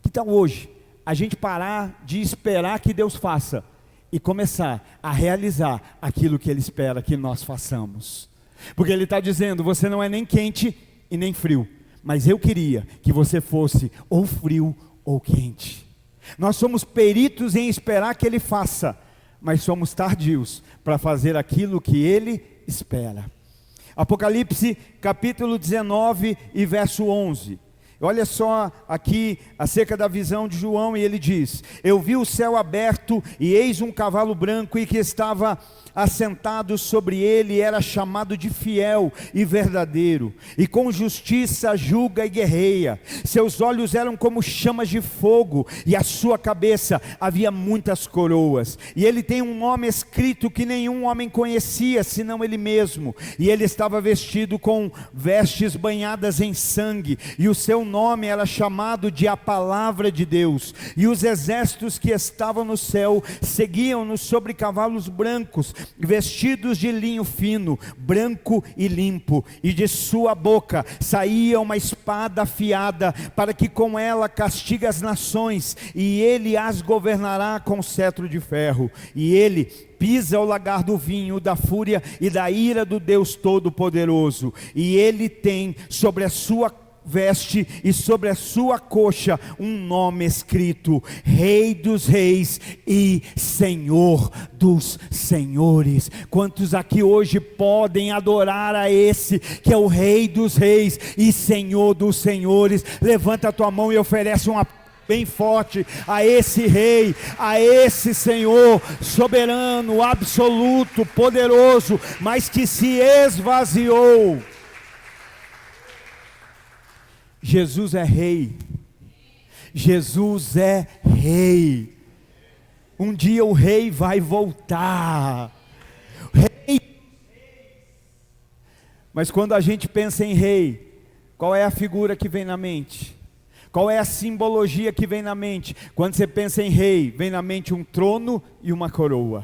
Que tal hoje a gente parar de esperar que Deus faça e começar a realizar aquilo que Ele espera que nós façamos? Porque Ele está dizendo, você não é nem quente e nem frio, mas eu queria que você fosse ou frio ou quente. Nós somos peritos em esperar que Ele faça, mas somos tardios para fazer aquilo que Ele espera. Apocalipse capítulo 19 e verso 11. Olha só aqui acerca da visão de João, e ele diz, eu vi o céu aberto e eis um cavalo branco, e que estava assentado sobre ele era chamado de fiel e verdadeiro, e com justiça julga e guerreia. Seus olhos eram como chamas de fogo, e a sua cabeça havia muitas coroas, e ele tem um nome escrito que nenhum homem conhecia, senão ele mesmo, e ele estava vestido com vestes banhadas em sangue, e o seu nome era chamado de a Palavra de Deus. E os exércitos que estavam no céu seguiam-no sobre cavalos brancos, vestidos de linho fino, branco e limpo. E de sua boca saía uma espada afiada, para que com ela castigue as nações, e ele as governará com cetro de ferro. E ele pisa o lagar do vinho, da fúria e da ira do Deus Todo-Poderoso. E ele tem sobre a sua veste e sobre a sua coxa um nome escrito: Rei dos Reis e Senhor dos Senhores. Quantos aqui hoje podem adorar a esse que é o Rei dos Reis e Senhor dos Senhores? Levanta a tua mão e oferece uma bem forte a esse Rei, a esse Senhor soberano, absoluto, poderoso, mas que se esvaziou. Jesus é Rei. Jesus é Rei. Um dia o Rei vai voltar. Rei. Mas quando a gente pensa em Rei, qual é a figura que vem na mente? Qual é a simbologia que vem na mente? Quando você pensa em rei, vem na mente um trono e uma coroa.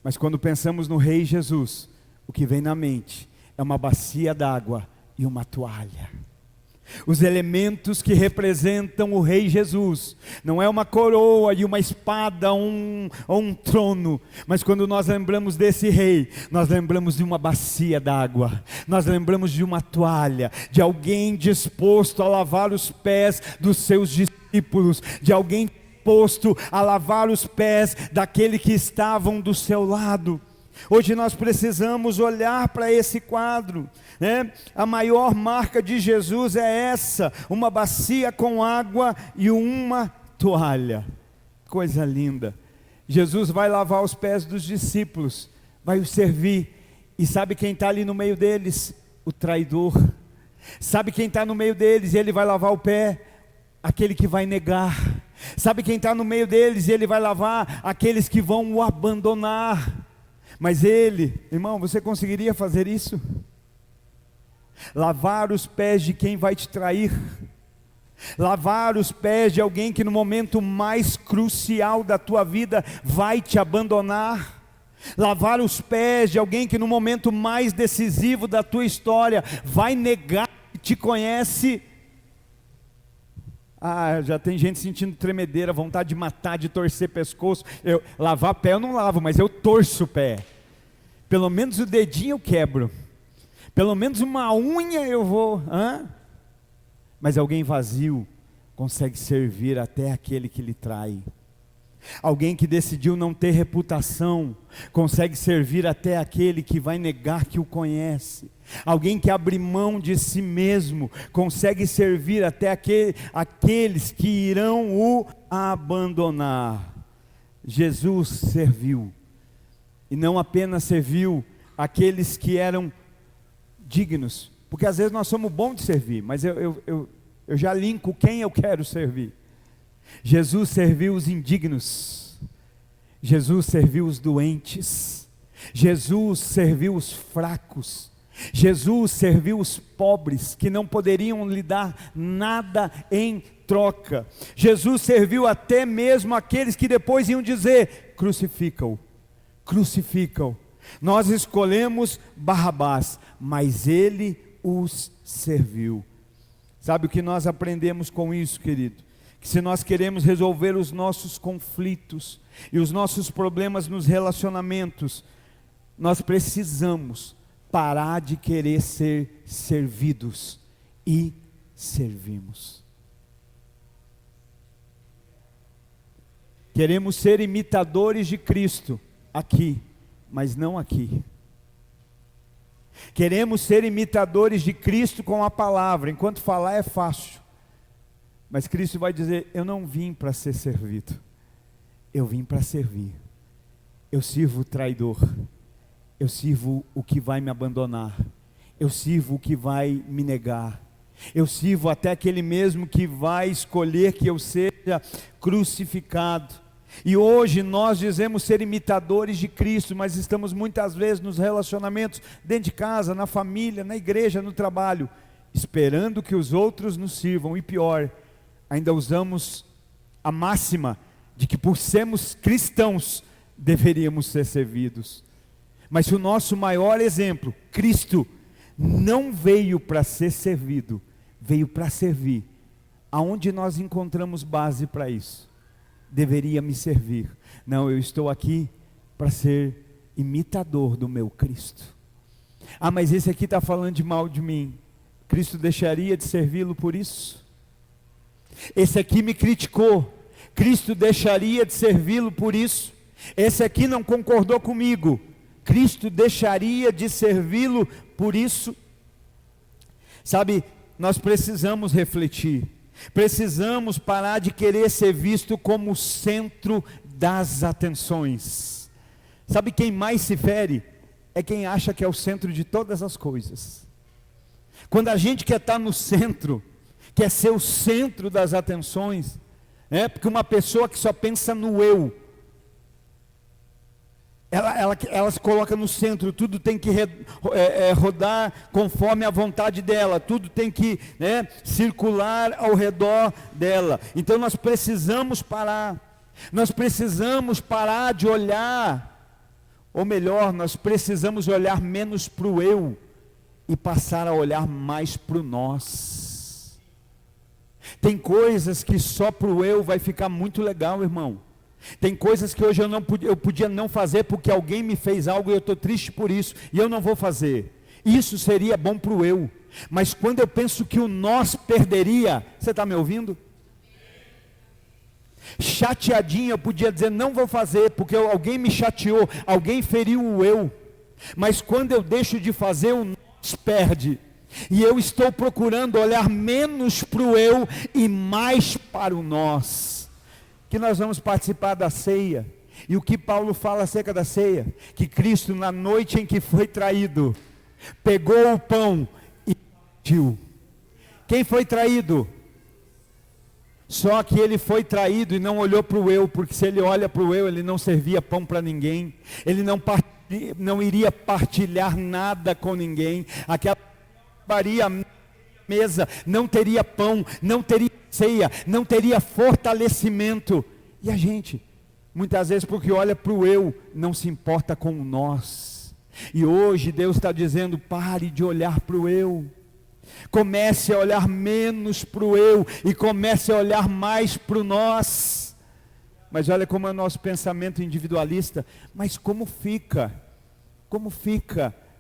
Mas quando pensamos no Rei Jesus, o que vem na mente é uma bacia d'água e uma toalha. Os elementos que representam o Rei Jesus, não é uma coroa e uma espada ou um trono, mas quando nós lembramos desse Rei, nós lembramos de uma bacia d'água, nós lembramos de uma toalha, de alguém disposto a lavar os pés dos seus discípulos, de alguém disposto a lavar os pés daquele que estavam do seu lado. Hoje nós precisamos olhar para esse quadro, né? A maior marca de Jesus é essa: uma bacia com água e uma toalha. Coisa linda. Jesus vai lavar os pés dos discípulos, vai os servir. E sabe quem está ali no meio deles? O traidor. Sabe quem está no meio deles e ele vai lavar o pé? Aquele que vai negar. Sabe quem está no meio deles e ele vai lavar? Aqueles que vão o abandonar. Mas ele, irmão, você conseguiria fazer isso? Lavar os pés de quem vai te trair, lavar os pés de alguém que no momento mais crucial da tua vida vai te abandonar, lavar os pés de alguém que no momento mais decisivo da tua história vai negar que te conhece. Já tem gente sentindo tremedeira, vontade de matar, de torcer pescoço. Lavar pé eu não lavo, mas eu torço o pé. Pelo menos o dedinho eu quebro. Pelo menos uma unha eu vou. Mas alguém vazio consegue servir até aquele que lhe trai. Alguém que decidiu não ter reputação consegue servir até aquele que vai negar que o conhece. Alguém que abre mão de si mesmo consegue servir até aqueles que irão o abandonar. Jesus serviu, e não apenas serviu aqueles que eram dignos, porque às vezes nós somos bons de servir, mas eu já linko quem eu quero servir. Jesus serviu os indignos, Jesus serviu os doentes, Jesus serviu os fracos, Jesus serviu os pobres que não poderiam lhe dar nada em troca. Jesus serviu até mesmo aqueles que depois iam dizer: crucificam, crucificam. Nós escolhemos Barrabás, mas ele os serviu. Sabe o que nós aprendemos com isso, querido? Que se nós queremos resolver os nossos conflitos e os nossos problemas nos relacionamentos, nós precisamos parar de querer ser servidos e servimos. Queremos ser imitadores de Cristo aqui, mas não aqui. Queremos ser imitadores de Cristo com a palavra, enquanto falar é fácil. Mas Cristo vai dizer: eu não vim para ser servido, eu vim para servir. Eu sirvo o traidor, eu sirvo o que vai me abandonar, eu sirvo o que vai me negar, eu sirvo até aquele mesmo que vai escolher que eu seja crucificado. E hoje nós dizemos ser imitadores de Cristo, mas estamos muitas vezes nos relacionamentos, dentro de casa, na família, na igreja, no trabalho, esperando que os outros nos sirvam, e pior, ainda usamos a máxima de que por sermos cristãos, deveríamos ser servidos. Mas o nosso maior exemplo, Cristo, não veio para ser servido, veio para servir. Aonde nós encontramos base para isso? Deveria me servir. Não, eu estou aqui para ser imitador do meu Cristo. Ah, mas esse aqui está falando de mal de mim. Cristo deixaria de servi-lo por isso? Esse aqui me criticou. Cristo deixaria de servi-lo por isso? Esse aqui não concordou comigo. Cristo deixaria de servi-lo por isso? Sabe, nós precisamos refletir. Precisamos parar de querer ser visto como o centro das atenções. Sabe quem mais se fere? É quem acha que é o centro de todas as coisas. Quando a gente quer estar no centro, quer ser o centro das atenções, porque uma pessoa que só pensa no eu, ela se coloca no centro, tudo tem que rodar conforme a vontade dela, tudo tem que circular ao redor dela. Então nós precisamos parar de olhar, ou melhor, nós precisamos olhar menos para o eu e passar a olhar mais para o nós. Tem coisas que só para o eu vai ficar muito legal, irmão. Tem coisas que hoje eu podia não fazer porque alguém me fez algo e eu estou triste por isso, e eu não vou fazer. Isso seria bom para o eu. Mas quando eu penso que o nós perderia, você está me ouvindo? Chateadinho eu podia dizer não vou fazer porque alguém me chateou, alguém feriu o eu. Mas quando eu deixo de fazer, o nós perde. E eu estou procurando olhar menos para o eu e mais para o nós. Que nós vamos participar da ceia, e o que Paulo fala acerca da ceia, que Cristo na noite em que foi traído, pegou o pão e partiu. Quem foi traído? Só que ele foi traído e não olhou para o eu, porque se ele olha para o eu, ele não servia pão para ninguém, ele não iria partilhar nada com ninguém, aquela mesa, não teria pão, não teria ceia, não teria fortalecimento. E a gente, muitas vezes porque olha para o eu, não se importa com o nós. E hoje Deus está dizendo, pare de olhar para o eu, comece a olhar menos para o eu, e comece a olhar mais para o nós. Mas olha como é o nosso pensamento individualista. Mas como fica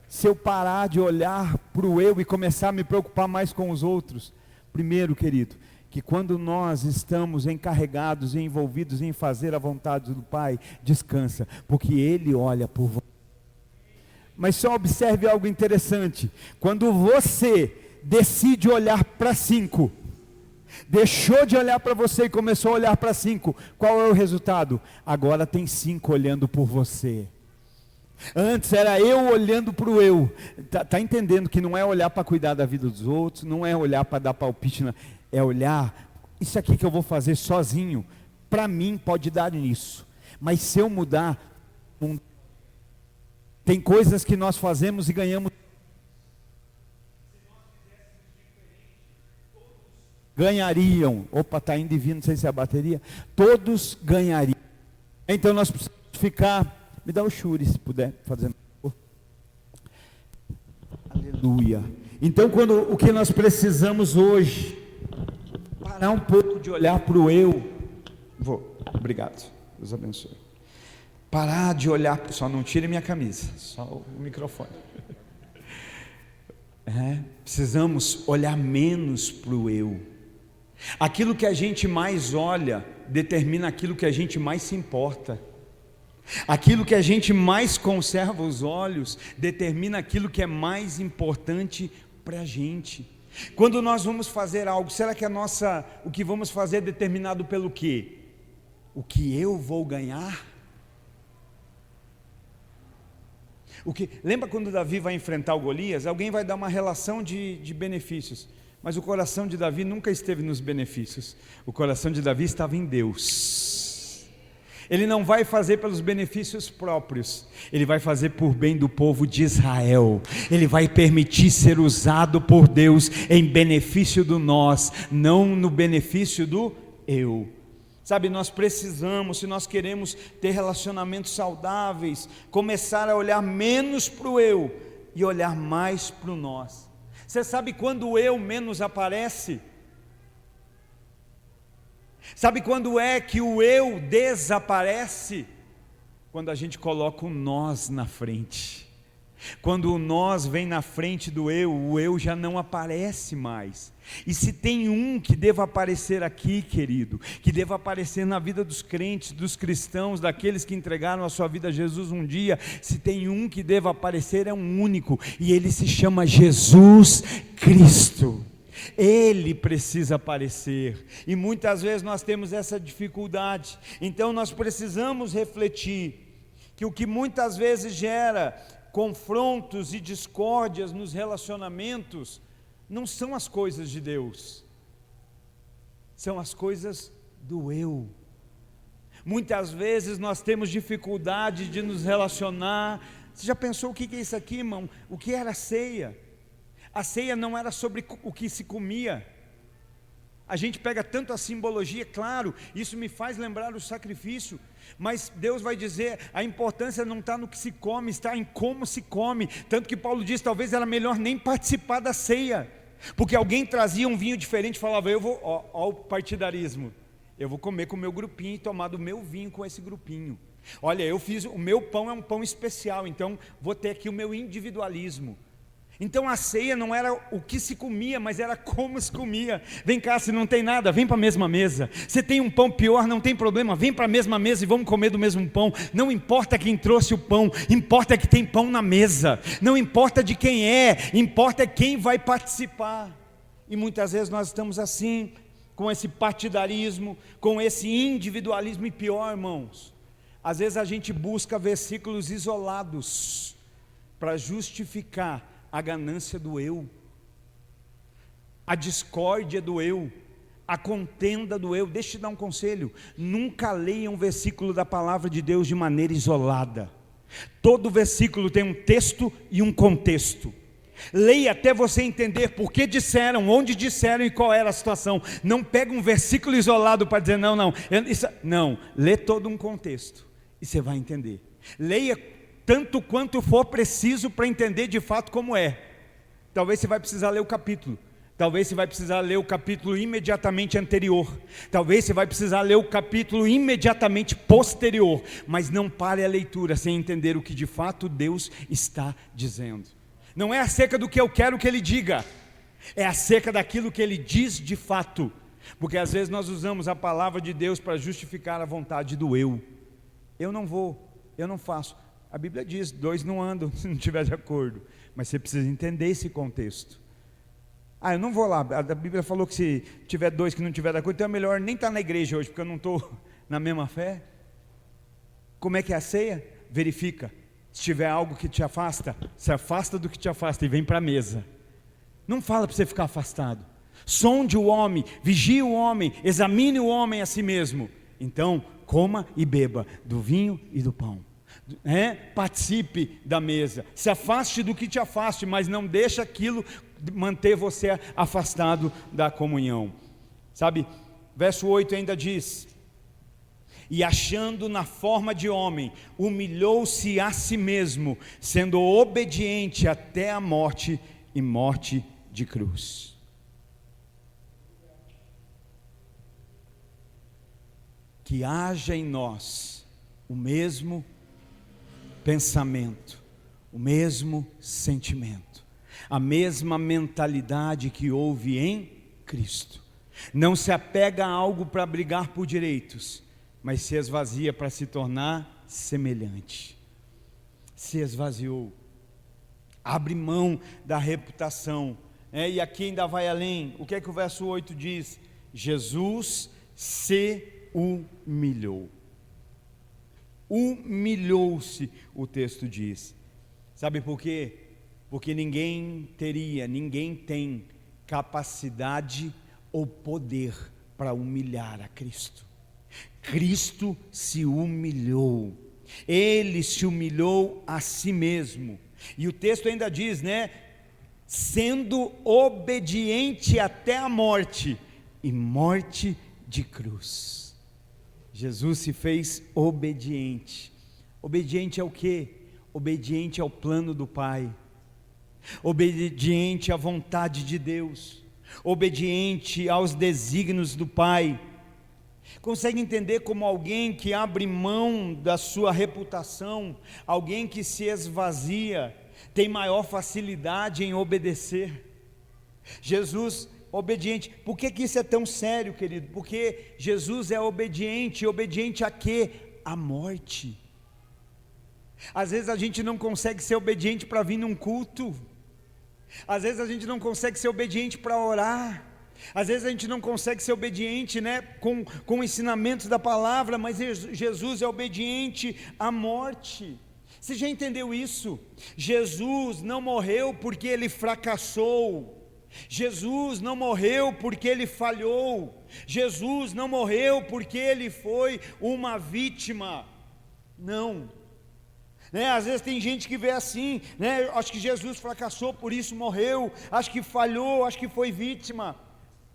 se eu parar de olhar para o eu e começar a me preocupar mais com os outros? Primeiro, querido, que quando nós estamos encarregados e envolvidos em fazer a vontade do Pai, descansa, porque Ele olha por você. Mas só observe algo interessante: quando você decide olhar para 5, deixou de olhar para você e começou a olhar para 5, qual é o resultado? Agora tem 5 olhando por você. Antes era eu olhando para o eu. Tá entendendo que não é olhar para cuidar da vida dos outros, não é olhar para dar palpite, é olhar, isso aqui que eu vou fazer sozinho, para mim pode dar nisso, mas se eu mudar, tem coisas que nós fazemos e ganhamos. Ganhariam, está indo e vindo, não sei se é a bateria, todos ganhariam. Então nós precisamos ficar. Me dá o Shuri, se puder, fazendo. Aleluia. Então, o que nós precisamos hoje, parar um pouco de olhar para o eu. Obrigado, Deus abençoe. Parar de olhar, só não tire minha camisa, só o microfone. Precisamos olhar menos para o eu. Aquilo que a gente mais olha, determina aquilo que a gente mais se importa. Aquilo que a gente mais conserva os olhos, determina aquilo que é mais importante para a gente. Quando nós vamos fazer algo, será que o que vamos fazer é determinado pelo quê? O que eu vou ganhar? Lembra quando Davi vai enfrentar o Golias? Alguém vai dar uma relação de benefícios, mas o coração de Davi nunca esteve nos benefícios, o coração de Davi estava em Deus. Ele não vai fazer pelos benefícios próprios, Ele vai fazer por bem do povo de Israel. Ele vai permitir ser usado por Deus em benefício do nós, não no benefício do eu. Sabe, nós precisamos, se nós queremos ter relacionamentos saudáveis, começar a olhar menos para o eu e olhar mais para o nós. Você sabe quando o eu menos aparece? Sabe quando é que o eu desaparece? Quando a gente coloca o nós na frente. Quando o nós vem na frente do eu, o eu já não aparece mais. E se tem um que deva aparecer aqui, querido, que deva aparecer na vida dos crentes, dos cristãos, daqueles que entregaram a sua vida a Jesus um dia, se tem um que deva aparecer, é um único, e ele se chama Jesus Cristo. Ele precisa aparecer, e muitas vezes nós temos essa dificuldade. Então nós precisamos refletir que o que muitas vezes gera confrontos e discórdias nos relacionamentos não são as coisas de Deus, são as coisas do eu. Muitas vezes nós temos dificuldade de nos relacionar. Você já pensou o que é isso aqui, irmão? O que era a ceia? A ceia não era sobre o que se comia. A gente pega tanto a simbologia, claro, isso me faz lembrar o sacrifício, mas Deus vai dizer, a importância não está no que se come, está em como se come. Tanto que Paulo diz, talvez era melhor nem participar da ceia, porque alguém trazia um vinho diferente e falava, eu vou, ó o partidarismo, eu vou comer com o meu grupinho e tomar do meu vinho com esse grupinho. Olha, eu fiz, o meu pão é um pão especial, então vou ter aqui o meu individualismo. Então a ceia não era o que se comia, mas era como se comia. Vem cá, se não tem nada, vem para a mesma mesa. Se tem um pão pior, não tem problema, vem para a mesma mesa e vamos comer do mesmo pão. Não importa quem trouxe o pão, importa que tem pão na mesa. Não importa de quem é, importa quem vai participar. E muitas vezes nós estamos assim, com esse partidarismo, com esse individualismo. E pior, irmãos, às vezes a gente busca versículos isolados para justificar a ganância do eu, a discórdia do eu, a contenda do eu. Deixa eu te dar um conselho, nunca leia um versículo da palavra de Deus de maneira isolada. Todo versículo tem um texto e um contexto. Leia até você entender por que disseram, onde disseram e qual era a situação. Não pega um versículo isolado para dizer não, lê todo um contexto e você vai entender. Leia tanto quanto for preciso para entender de fato como é. Talvez você vai precisar ler o capítulo, talvez você vai precisar ler o capítulo imediatamente anterior, talvez você vai precisar ler o capítulo imediatamente posterior, mas não pare a leitura sem entender o que de fato Deus está dizendo. Não é acerca do que eu quero que Ele diga, é acerca daquilo que Ele diz de fato, porque às vezes nós usamos a palavra de Deus para justificar a vontade do eu. Eu não vou, eu não faço. A Bíblia diz, 2 não andam se não estiver de acordo, mas você precisa entender esse contexto. Eu não vou lá, a Bíblia falou que se tiver 2 que não estiver de acordo, então é melhor nem estar na igreja hoje, porque eu não estou na mesma fé. Como é que é a ceia? Verifica, se tiver algo que te afasta, se afasta do que te afasta e vem para a mesa. Não fala para você ficar afastado. Sonde o homem, vigie o homem, examine o homem a si mesmo. Então, coma e beba do vinho e do pão. Participe da mesa, se afaste do que te afaste, mas não deixe aquilo manter você afastado da comunhão. Sabe, verso 8 ainda diz, e achando na forma de homem, humilhou-se a si mesmo, sendo obediente até a morte e morte de cruz. Que haja em nós o mesmo pensamento, o mesmo sentimento, a mesma mentalidade que houve em Cristo. Não se apega a algo para brigar por direitos, mas se esvazia para se tornar semelhante. Se esvaziou, abre mão da reputação, e aqui ainda vai além. O que é que o verso 8 diz? Jesus se humilhou. Humilhou-se, o texto diz. Sabe por quê? Porque ninguém tem capacidade ou poder para humilhar a Cristo. Cristo se humilhou. Ele se humilhou a si mesmo. E o texto ainda diz, né? Sendo obediente até a morte, e morte de cruz. Jesus se fez obediente. Obediente ao quê? Obediente ao plano do Pai. Obediente à vontade de Deus. Obediente aos desígnios do Pai. Consegue entender como alguém que abre mão da sua reputação, alguém que se esvazia, tem maior facilidade em obedecer? Jesus, obediente. Por que isso é tão sério, querido? Porque Jesus é obediente. Obediente a quê? A morte. Às vezes a gente não consegue ser obediente para vir num culto. Às vezes a gente não consegue ser obediente para orar. Às vezes a gente não consegue ser obediente, né, com ensinamentos da palavra, mas Jesus é obediente à morte. Você já entendeu isso? Jesus não morreu porque ele fracassou. Jesus não morreu porque ele falhou. Jesus não morreu porque ele foi uma vítima. Não. Né? Às vezes tem gente que vê assim, né? Acho que Jesus fracassou, por isso morreu. Acho que falhou, acho que foi vítima.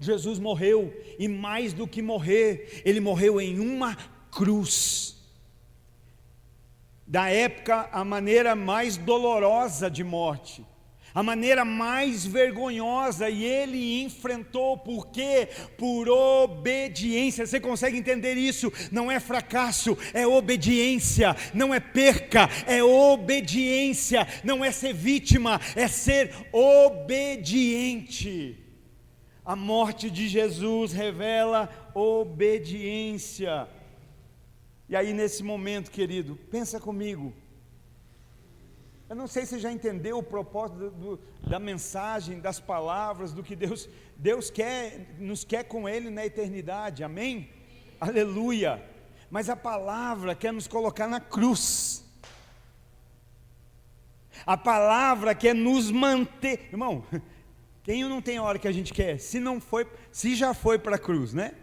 Jesus morreu, e mais do que morrer, ele morreu em uma cruz. Da época, a maneira mais dolorosa de morte, a maneira mais vergonhosa, e ele enfrentou. Por quê? Por obediência. Você consegue entender isso? Não é fracasso, é obediência. Não é perca, é obediência. Não é ser vítima, é ser obediente. A morte de Jesus revela obediência. E aí nesse momento, querido, pensa comigo. Eu não sei se você já entendeu o propósito da mensagem, das palavras, do que Deus nos quer com Ele na eternidade, amém? Aleluia! Mas a palavra quer nos colocar na cruz. A palavra quer nos manter, irmão. Tem ou não tem hora que a gente quer? Se já foi para a cruz, né?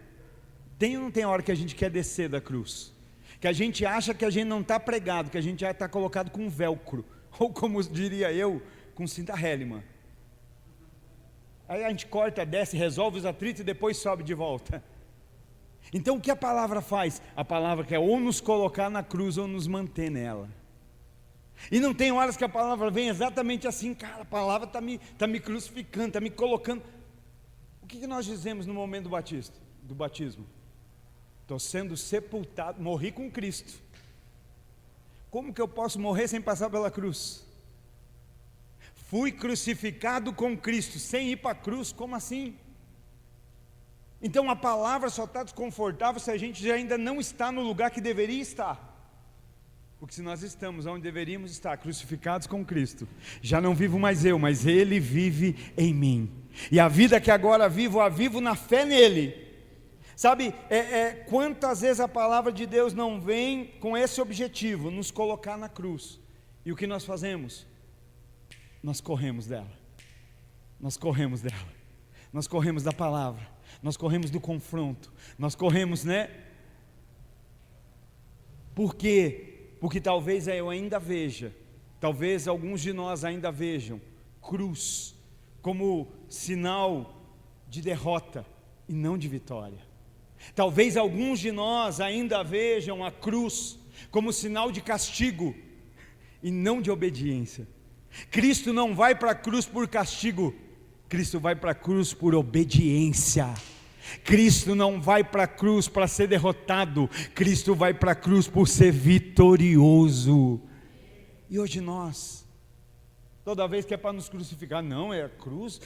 Tem ou não tem hora que a gente quer descer da cruz? Que a gente acha que a gente não está pregado, que a gente já está colocado com velcro, ou como diria eu, com cinta Hellman. Aí a gente corta, desce, resolve os atritos e depois sobe de volta. Então o que a palavra faz? A palavra quer ou nos colocar na cruz ou nos manter nela. E não tem horas que a palavra vem exatamente assim, cara, a palavra está me crucificando, está me colocando. O que nós dizemos no momento do batismo? Estou sendo sepultado, morri com Cristo. Como que eu posso morrer sem passar pela cruz? Fui crucificado com Cristo, sem ir para a cruz, como assim? Então a palavra só está desconfortável se a gente já ainda não está no lugar que deveria estar. Porque se nós estamos onde deveríamos estar, crucificados com Cristo, já não vivo mais eu, mas Ele vive em mim. E a vida que agora vivo, a vivo na fé nele. Sabe, quantas vezes a palavra de Deus não vem com esse objetivo, nos colocar na cruz. E o que nós fazemos? Nós corremos dela. Nós corremos dela. Nós corremos da palavra. Nós corremos do confronto. Nós corremos, né? Por quê? Porque talvez eu ainda veja, talvez alguns de nós ainda vejam cruz como sinal de derrota e não de vitória. Talvez alguns de nós ainda vejam a cruz como sinal de castigo e não de obediência. Cristo não vai para a cruz por castigo, Cristo vai para a cruz por obediência. Cristo não vai para a cruz para ser derrotado, Cristo vai para a cruz por ser vitorioso. E hoje nós, toda vez que é para nos crucificar, não, a cruz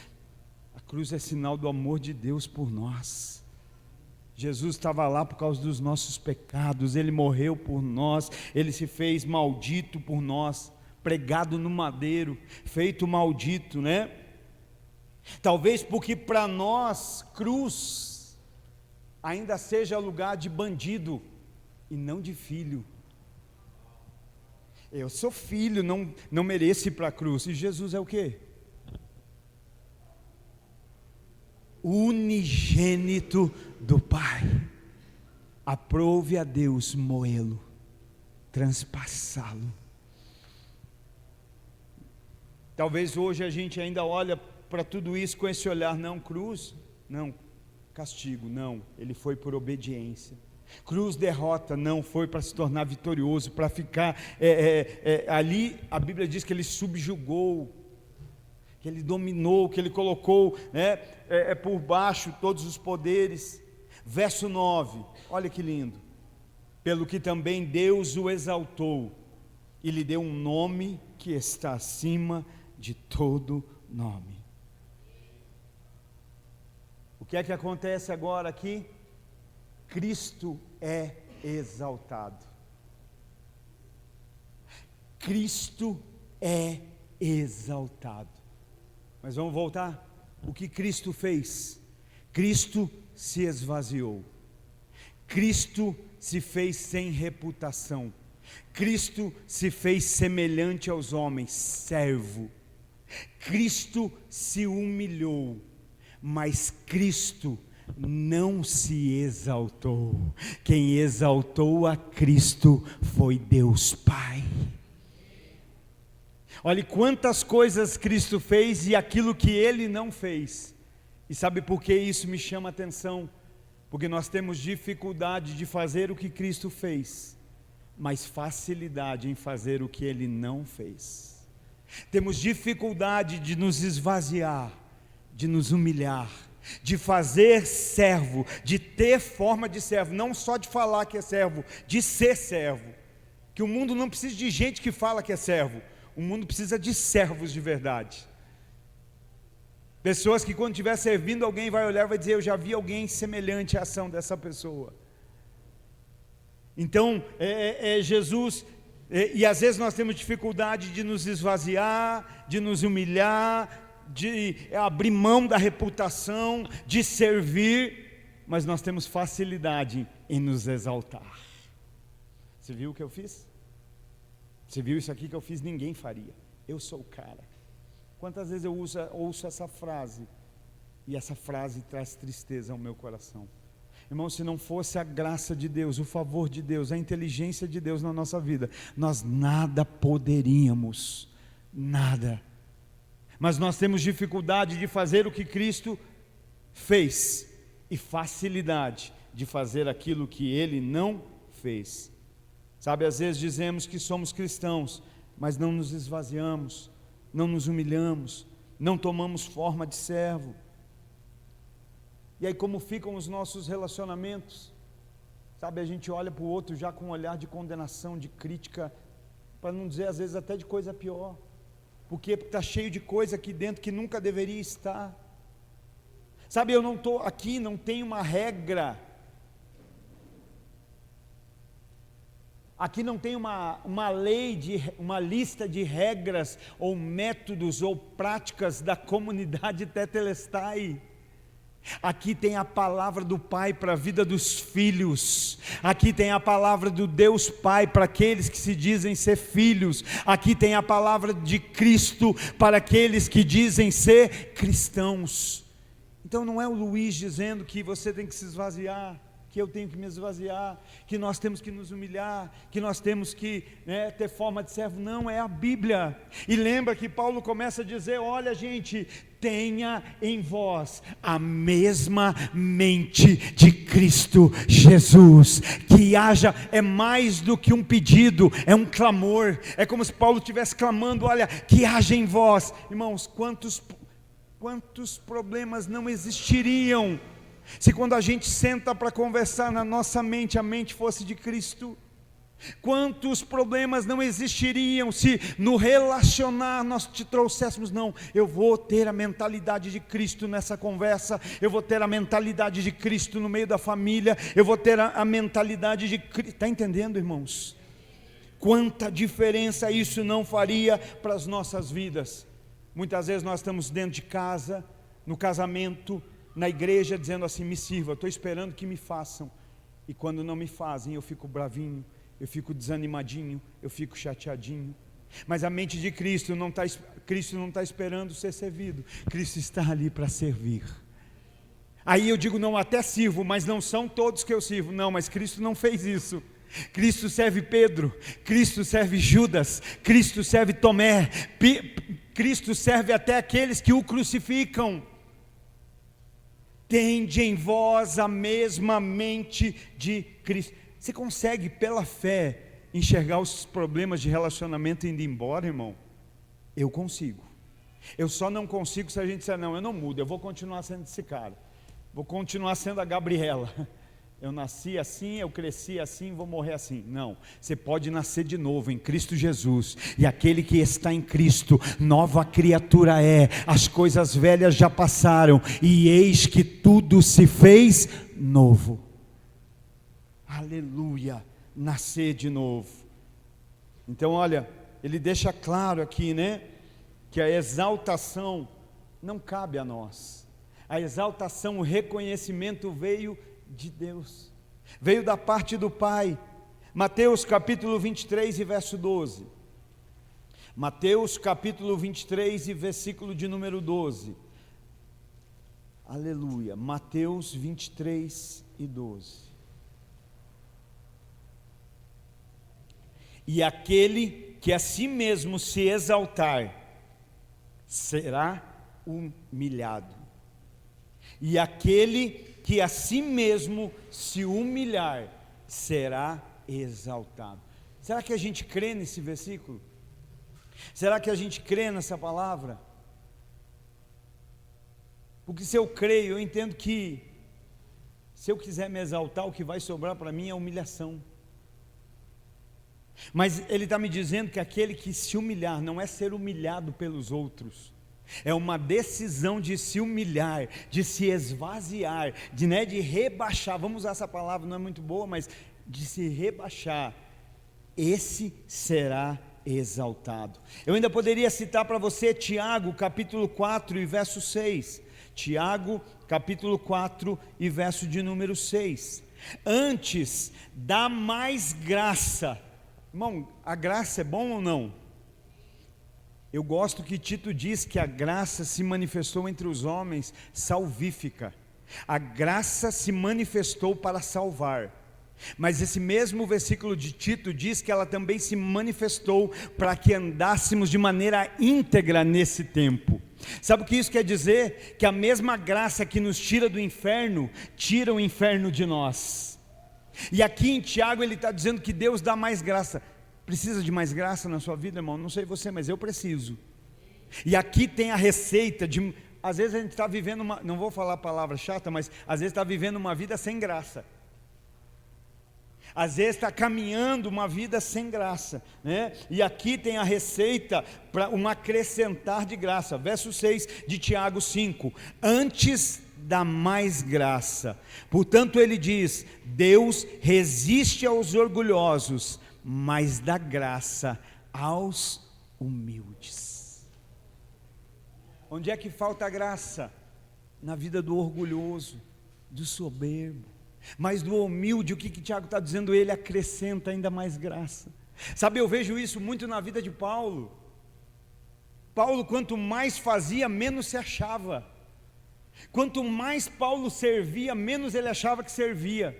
é sinal do amor de Deus por nós. Jesus estava lá por causa dos nossos pecados, Ele morreu por nós, Ele se fez maldito por nós, pregado no madeiro, feito maldito, né? Talvez porque para nós, cruz ainda seja lugar de bandido e não de filho. Eu sou filho, não mereço ir para a cruz. E Jesus é o quê? Unigênito do Pai. Aprove a Deus moê-lo, transpassá-lo. Talvez hoje a gente ainda olha para tudo isso com esse olhar, não, cruz, não, castigo, não, ele foi por obediência. Cruz, derrota, não, foi para se tornar vitorioso, para ficar ali. A Bíblia diz que ele subjugou, que ele dominou, que ele colocou por baixo todos os poderes. Verso 9, olha que lindo: pelo que também Deus o exaltou e lhe deu um nome que está acima de todo nome. O que é que acontece agora aqui? Cristo é exaltado. Cristo é exaltado. Mas vamos voltar. O que Cristo fez? Cristo se esvaziou. Cristo se fez sem reputação. Cristo se fez semelhante aos homens, servo. Cristo se humilhou, mas Cristo não se exaltou. Quem exaltou a Cristo foi Deus Pai. Olhe quantas coisas Cristo fez e aquilo que Ele não fez. E sabe por que isso me chama a atenção? Porque nós temos dificuldade de fazer o que Cristo fez, mas facilidade em fazer o que Ele não fez. Temos dificuldade de nos esvaziar, de nos humilhar, de fazer servo, de ter forma de servo, não só de falar que é servo, de ser servo. Que o mundo não precisa de gente que fala que é servo, o mundo precisa de servos de verdade. Pessoas que quando estiver servindo alguém vai olhar e vai dizer: eu já vi alguém semelhante à ação dessa pessoa. Então, Jesus, e às vezes nós temos dificuldade de nos esvaziar, de nos humilhar, de abrir mão da reputação, de servir, mas nós temos facilidade em nos exaltar. Você viu o que eu fiz? Você viu isso aqui que eu fiz? Ninguém faria. Eu sou o cara. Quantas vezes eu ouço essa frase, e essa frase traz tristeza ao meu coração. Irmão, se não fosse a graça de Deus, o favor de Deus, a inteligência de Deus na nossa vida, nós nada poderíamos, nada. Mas nós temos dificuldade de fazer o que Cristo fez, e facilidade de fazer aquilo que Ele não fez. Sabe, às vezes dizemos que somos cristãos, mas não nos esvaziamos, não nos humilhamos, não tomamos forma de servo. E aí como ficam os nossos relacionamentos? Sabe, a gente olha para o outro já com um olhar de condenação, de crítica, para não dizer às vezes até de coisa pior. Por quê? Porque está cheio de coisa aqui dentro que nunca deveria estar. Sabe, eu não estou aqui, não tem uma regra. Aqui não tem uma lei, uma lista de regras, ou métodos, ou práticas da comunidade Tetelestai. Aqui tem a palavra do Pai para a vida dos filhos. Aqui tem a palavra do Deus Pai para aqueles que se dizem ser filhos. Aqui tem a palavra de Cristo para aqueles que dizem ser cristãos. Então não é o Luiz dizendo que você tem que se esvaziar, que eu tenho que me esvaziar, que nós temos que nos humilhar, que nós temos que ter forma de servo. Não, é a Bíblia. E lembra que Paulo começa a dizer: olha gente, tenha em vós a mesma mente de Cristo Jesus, que haja, é mais do que um pedido, é um clamor, é como se Paulo estivesse clamando: olha, que haja em vós. Irmãos, quantos problemas não existiriam se quando a gente senta para conversar na nossa mente, a mente fosse de Cristo? Quantos problemas não existiriam se no relacionar nós te trouxéssemos: não, eu vou ter a mentalidade de Cristo nessa conversa, eu vou ter a mentalidade de Cristo no meio da família, eu vou ter a mentalidade de Cristo. Está entendendo, irmãos? Quanta diferença isso não faria para as nossas vidas. Muitas vezes nós estamos dentro de casa, no casamento, na igreja, dizendo assim: me sirva, estou esperando que me façam. E quando não me fazem, eu fico bravinho, eu fico desanimadinho, eu fico chateadinho. Mas a mente de Cristo não está esperando ser servido, Cristo está ali para servir. Aí eu digo, não, até sirvo, mas não são todos que eu sirvo. Não, mas Cristo não fez isso. Cristo serve Pedro, Cristo serve Judas, Cristo serve Tomé, Cristo serve até aqueles que o crucificam. Tende em vós a mesma mente de Cristo. Você consegue, pela fé, enxergar os problemas de relacionamento indo embora, irmão? Eu consigo. Eu só não consigo se a gente disser, não, eu não mudo, eu vou continuar sendo esse cara. Vou continuar sendo a Gabriela. Eu nasci assim, eu cresci assim, vou morrer assim. Não, você pode nascer de novo em Cristo Jesus. E aquele que está em Cristo, nova criatura é. As coisas velhas já passaram, e eis que tudo se fez novo. Aleluia, nascer de novo. Então olha, ele deixa claro aqui, né, que a exaltação não cabe a nós. A exaltação, o reconhecimento veio de Deus, veio da parte do Pai. Mateus capítulo 23 e verso 12. Mateus capítulo 23 e versículo de número 12. Aleluia. Mateus 23 e 12. E aquele que a si mesmo se exaltar será humilhado, e aquele que a si mesmo se humilhar será exaltado. Será que a gente crê nesse versículo? Será que a gente crê nessa palavra? Porque se eu creio, eu entendo que se eu quiser me exaltar, o que vai sobrar para mim é humilhação. Mas ele está me dizendo que aquele que se humilhar não é ser humilhado pelos outros, é uma decisão de se humilhar, de se esvaziar, de rebaixar. Vamos usar essa palavra, não é muito boa, mas de se rebaixar. Esse será exaltado. Eu ainda poderia citar para você Tiago capítulo 4 e verso 6. Tiago capítulo 4 e verso de número 6. Antes dá mais graça. Irmão, a graça é bom ou não? Eu gosto que Tito diz que a graça se manifestou entre os homens salvífica. A graça se manifestou para salvar. Mas esse mesmo versículo de Tito diz que ela também se manifestou para que andássemos de maneira íntegra nesse tempo. Sabe o que isso quer dizer? Que a mesma graça que nos tira do inferno, tira o inferno de nós. E aqui em Tiago ele está dizendo que Deus dá mais graça. Precisa de mais graça na sua vida, irmão? Não sei você, mas eu preciso. E aqui tem a receita de... Às vezes a gente está vivendo uma... Não vou falar a palavra chata, mas às vezes está vivendo uma vida sem graça. Às vezes está caminhando uma vida sem graça, né? E aqui tem a receita para um acrescentar de graça. Verso 6 de Tiago 5. Antes dá mais graça. Portanto ele diz: Deus resiste aos orgulhosos, mas dá graça aos humildes. Onde é que falta a graça? Na vida do orgulhoso, do soberbo. Mas do humilde, o que Tiago está dizendo? Ele acrescenta ainda mais graça. Sabe, eu vejo isso muito na vida de Paulo. Paulo, quanto mais fazia, menos se achava. Quanto mais Paulo servia, menos ele achava que servia.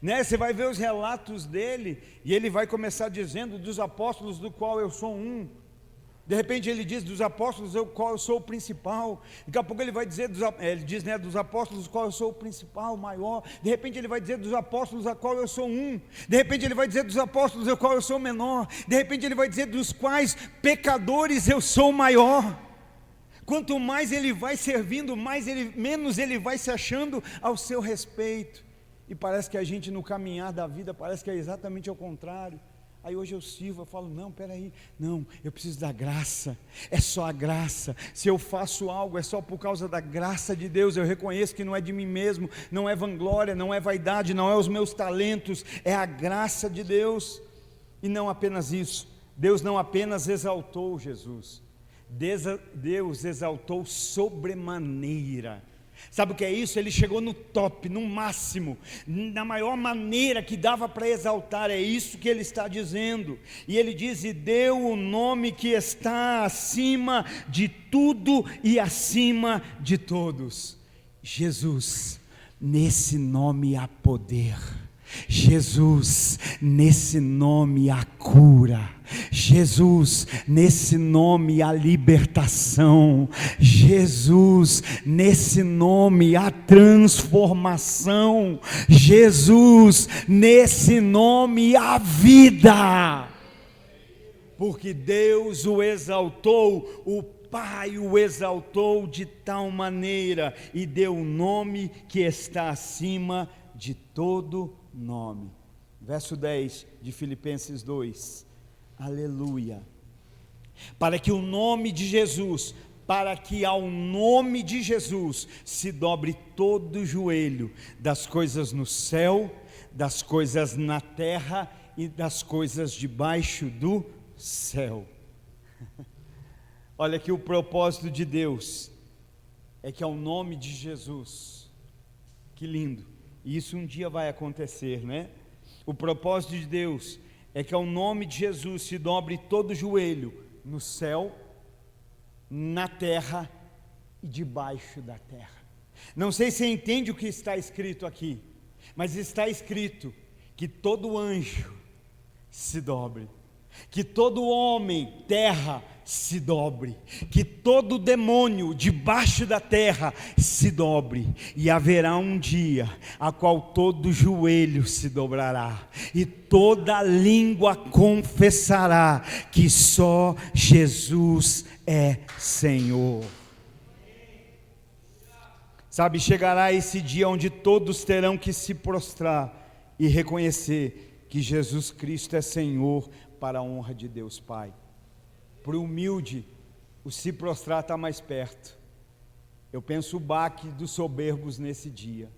Né? Você vai ver os relatos dele, e ele vai começar dizendo: dos apóstolos do qual eu sou um. De repente ele diz: dos apóstolos do qual eu sou o principal. Daqui a pouco ele vai dizer, ele diz, né, dos apóstolos do qual eu sou o principal, o maior. De repente ele vai dizer: dos apóstolos do qual eu sou um. De repente ele vai dizer: dos apóstolos do qual eu sou o menor. De repente ele vai dizer: dos quais pecadores eu sou o maior. Quanto mais ele vai servindo, menos ele vai se achando ao seu respeito. E parece que a gente, no caminhar da vida, parece que é exatamente ao contrário. Aí hoje eu sirvo, eu falo: não, peraí, não, eu preciso da graça, é só a graça. Se eu faço algo, é só por causa da graça de Deus. Eu reconheço que não é de mim mesmo, não é vanglória, não é vaidade, não é os meus talentos, é a graça de Deus. E não apenas isso, Deus não apenas exaltou Jesus, Deus exaltou sobremaneira. Sabe o que é isso? Ele chegou no top, no máximo, na maior maneira que dava para exaltar. É isso que ele está dizendo. E ele diz: e deu o nome que está acima de tudo e acima de todos. Jesus, nesse nome há poder. Jesus, nesse nome há cura. Jesus, nesse nome há libertação. Jesus, nesse nome há transformação. Jesus, nesse nome há vida. Porque Deus o exaltou, o Pai o exaltou de tal maneira e deu o nome que está acima de todo nome. Verso 10 de Filipenses 2. Aleluia. Para que o nome de Jesus, para que ao nome de Jesus se dobre todo o joelho, das coisas no céu, das coisas na terra e das coisas debaixo do céu. Olha que o propósito de Deus é que ao nome de Jesus, que lindo, e isso um dia vai acontecer, né? O propósito de Deus é que ao nome de Jesus se dobre todo o joelho no céu, na terra e debaixo da terra. Não sei se você entende o que está escrito aqui, mas está escrito que todo anjo se dobre, que todo homem, terra, se dobre, que todo demônio debaixo da terra se dobre, e haverá um dia a qual todo joelho se dobrará e toda língua confessará que só Jesus é Senhor. Sabe, chegará esse dia onde todos terão que se prostrar e reconhecer que Jesus Cristo é Senhor, para a honra de Deus Pai. Para o humilde, o se prostrar está mais perto. Eu penso o baque dos soberbos nesse dia.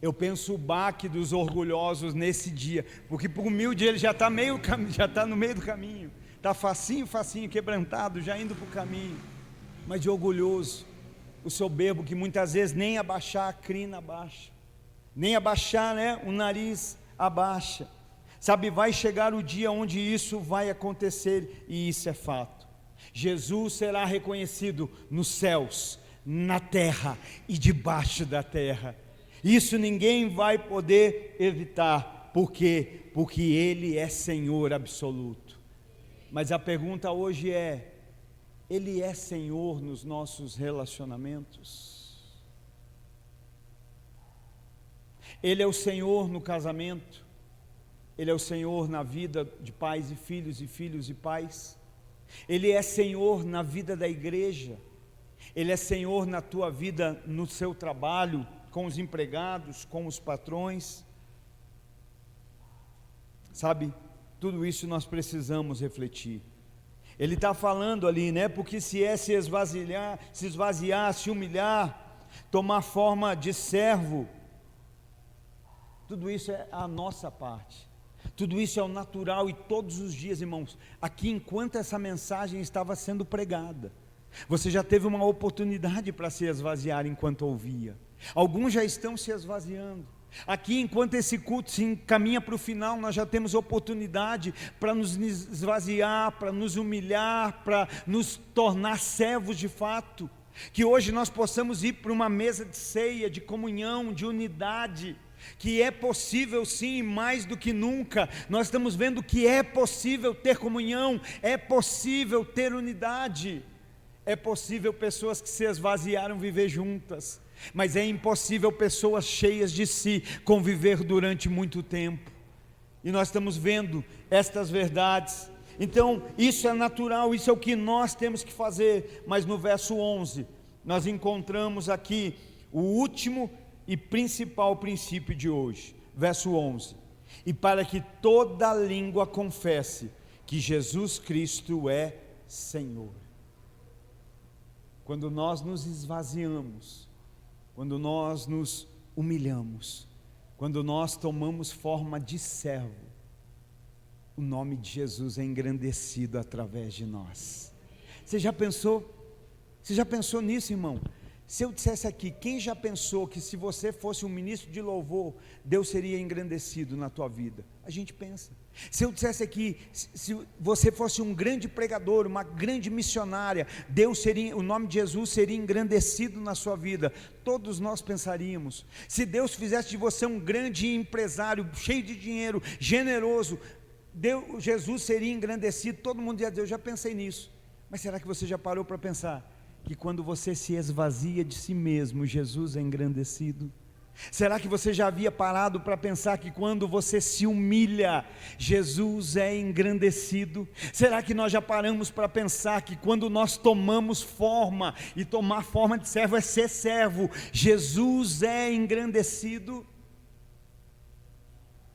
Eu penso o baque dos orgulhosos nesse dia, porque para o humilde ele já está no meio do caminho, está facinho, quebrantado, já indo para o caminho. Mas de orgulhoso, o soberbo que muitas vezes nem abaixar a crina abaixa, nem abaixar, né, o nariz abaixa. Sabe, vai chegar o dia onde isso vai acontecer, e isso é fato. Jesus será reconhecido nos céus, na terra e debaixo da terra. Isso ninguém vai poder evitar. Por quê? Porque Ele é Senhor absoluto. Mas a pergunta hoje é: Ele é Senhor nos nossos relacionamentos? Ele é o Senhor no casamento? Ele é o Senhor na vida de pais e filhos e pais. Ele é Senhor na vida da igreja. Ele é Senhor na tua vida, no seu trabalho, com os empregados, com os patrões. Sabe, tudo isso nós precisamos refletir. Ele está falando ali, né? Porque se é se esvaziar, se humilhar, tomar forma de servo, tudo isso é a nossa parte. Tudo isso é o natural, e todos os dias, irmãos, aqui enquanto essa mensagem estava sendo pregada, você já teve uma oportunidade para se esvaziar enquanto ouvia. Alguns já estão se esvaziando. Aqui enquanto esse culto se encaminha para o final, nós já temos oportunidade para nos esvaziar, para nos humilhar, para nos tornar servos de fato. Que hoje nós possamos ir para uma mesa de ceia, de comunhão, de unidade, que é possível sim, mais do que nunca. Nós estamos vendo que é possível ter comunhão, é possível ter unidade, é possível pessoas que se esvaziaram viver juntas, mas é impossível pessoas cheias de si conviver durante muito tempo. E nós estamos vendo estas verdades. Então isso é natural, isso é o que nós temos que fazer. Mas no verso 11 nós encontramos aqui o último e principal princípio de hoje, verso 11: e para que toda língua confesse que Jesus Cristo é Senhor. Quando nós nos esvaziamos, quando nós nos humilhamos, quando nós tomamos forma de servo, o nome de Jesus é engrandecido através de nós. Você já pensou nisso, irmão? Se eu dissesse aqui, quem já pensou que se você fosse um ministro de louvor, Deus seria engrandecido na tua vida? A gente pensa. Se eu dissesse aqui, se você fosse um grande pregador, uma grande missionária, o nome de Jesus seria engrandecido na sua vida, todos nós pensaríamos. Se Deus fizesse de você um grande empresário, cheio de dinheiro, generoso, Jesus seria engrandecido, todo mundo ia dizer, eu já pensei nisso. Mas será que você já parou para pensar que quando você se esvazia de si mesmo, Jesus é engrandecido? Será que você já havia parado para pensar que quando você se humilha, Jesus é engrandecido? Será que nós já paramos para pensar que quando nós tomamos forma, e tomar forma de servo é ser servo, Jesus é engrandecido?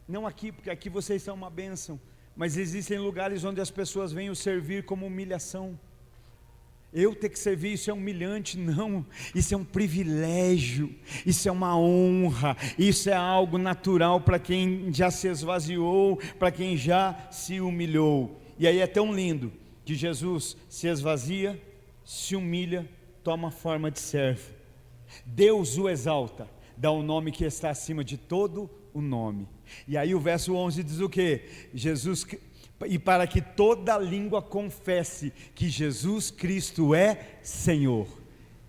Não aqui, porque aqui vocês são uma bênção, mas existem lugares onde as pessoas vêm o servir como humilhação. Eu ter que servir, isso é humilhante? Não, isso é um privilégio, isso é uma honra, isso é algo natural para quem já se esvaziou, para quem já se humilhou. E aí é tão lindo que Jesus se esvazia, se humilha, toma forma de servo. Deus o exalta, dá um nome que está acima de todo o nome. E aí o verso 11 diz o quê? E para que toda língua confesse que Jesus Cristo é Senhor.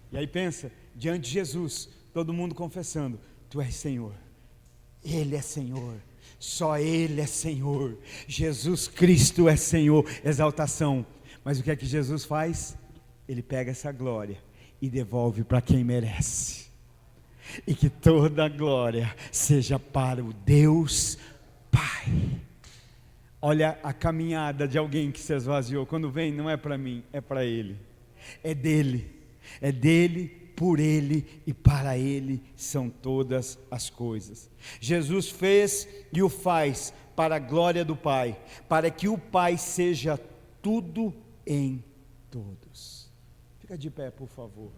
E aí pensa, diante de Jesus, todo mundo confessando, tu és Senhor, Ele é Senhor, só Ele é Senhor, Jesus Cristo é Senhor, exaltação. Mas o que é que Jesus faz? Ele pega essa glória e devolve para quem merece, e que toda a glória seja para o Deus Pai. Olha a caminhada de alguém que se esvaziou, quando vem não é para mim, é para Ele, é dele, por Ele e para Ele são todas as coisas. Jesus fez e o faz para a glória do Pai, para que o Pai seja tudo em todos. Fica de pé, por favor.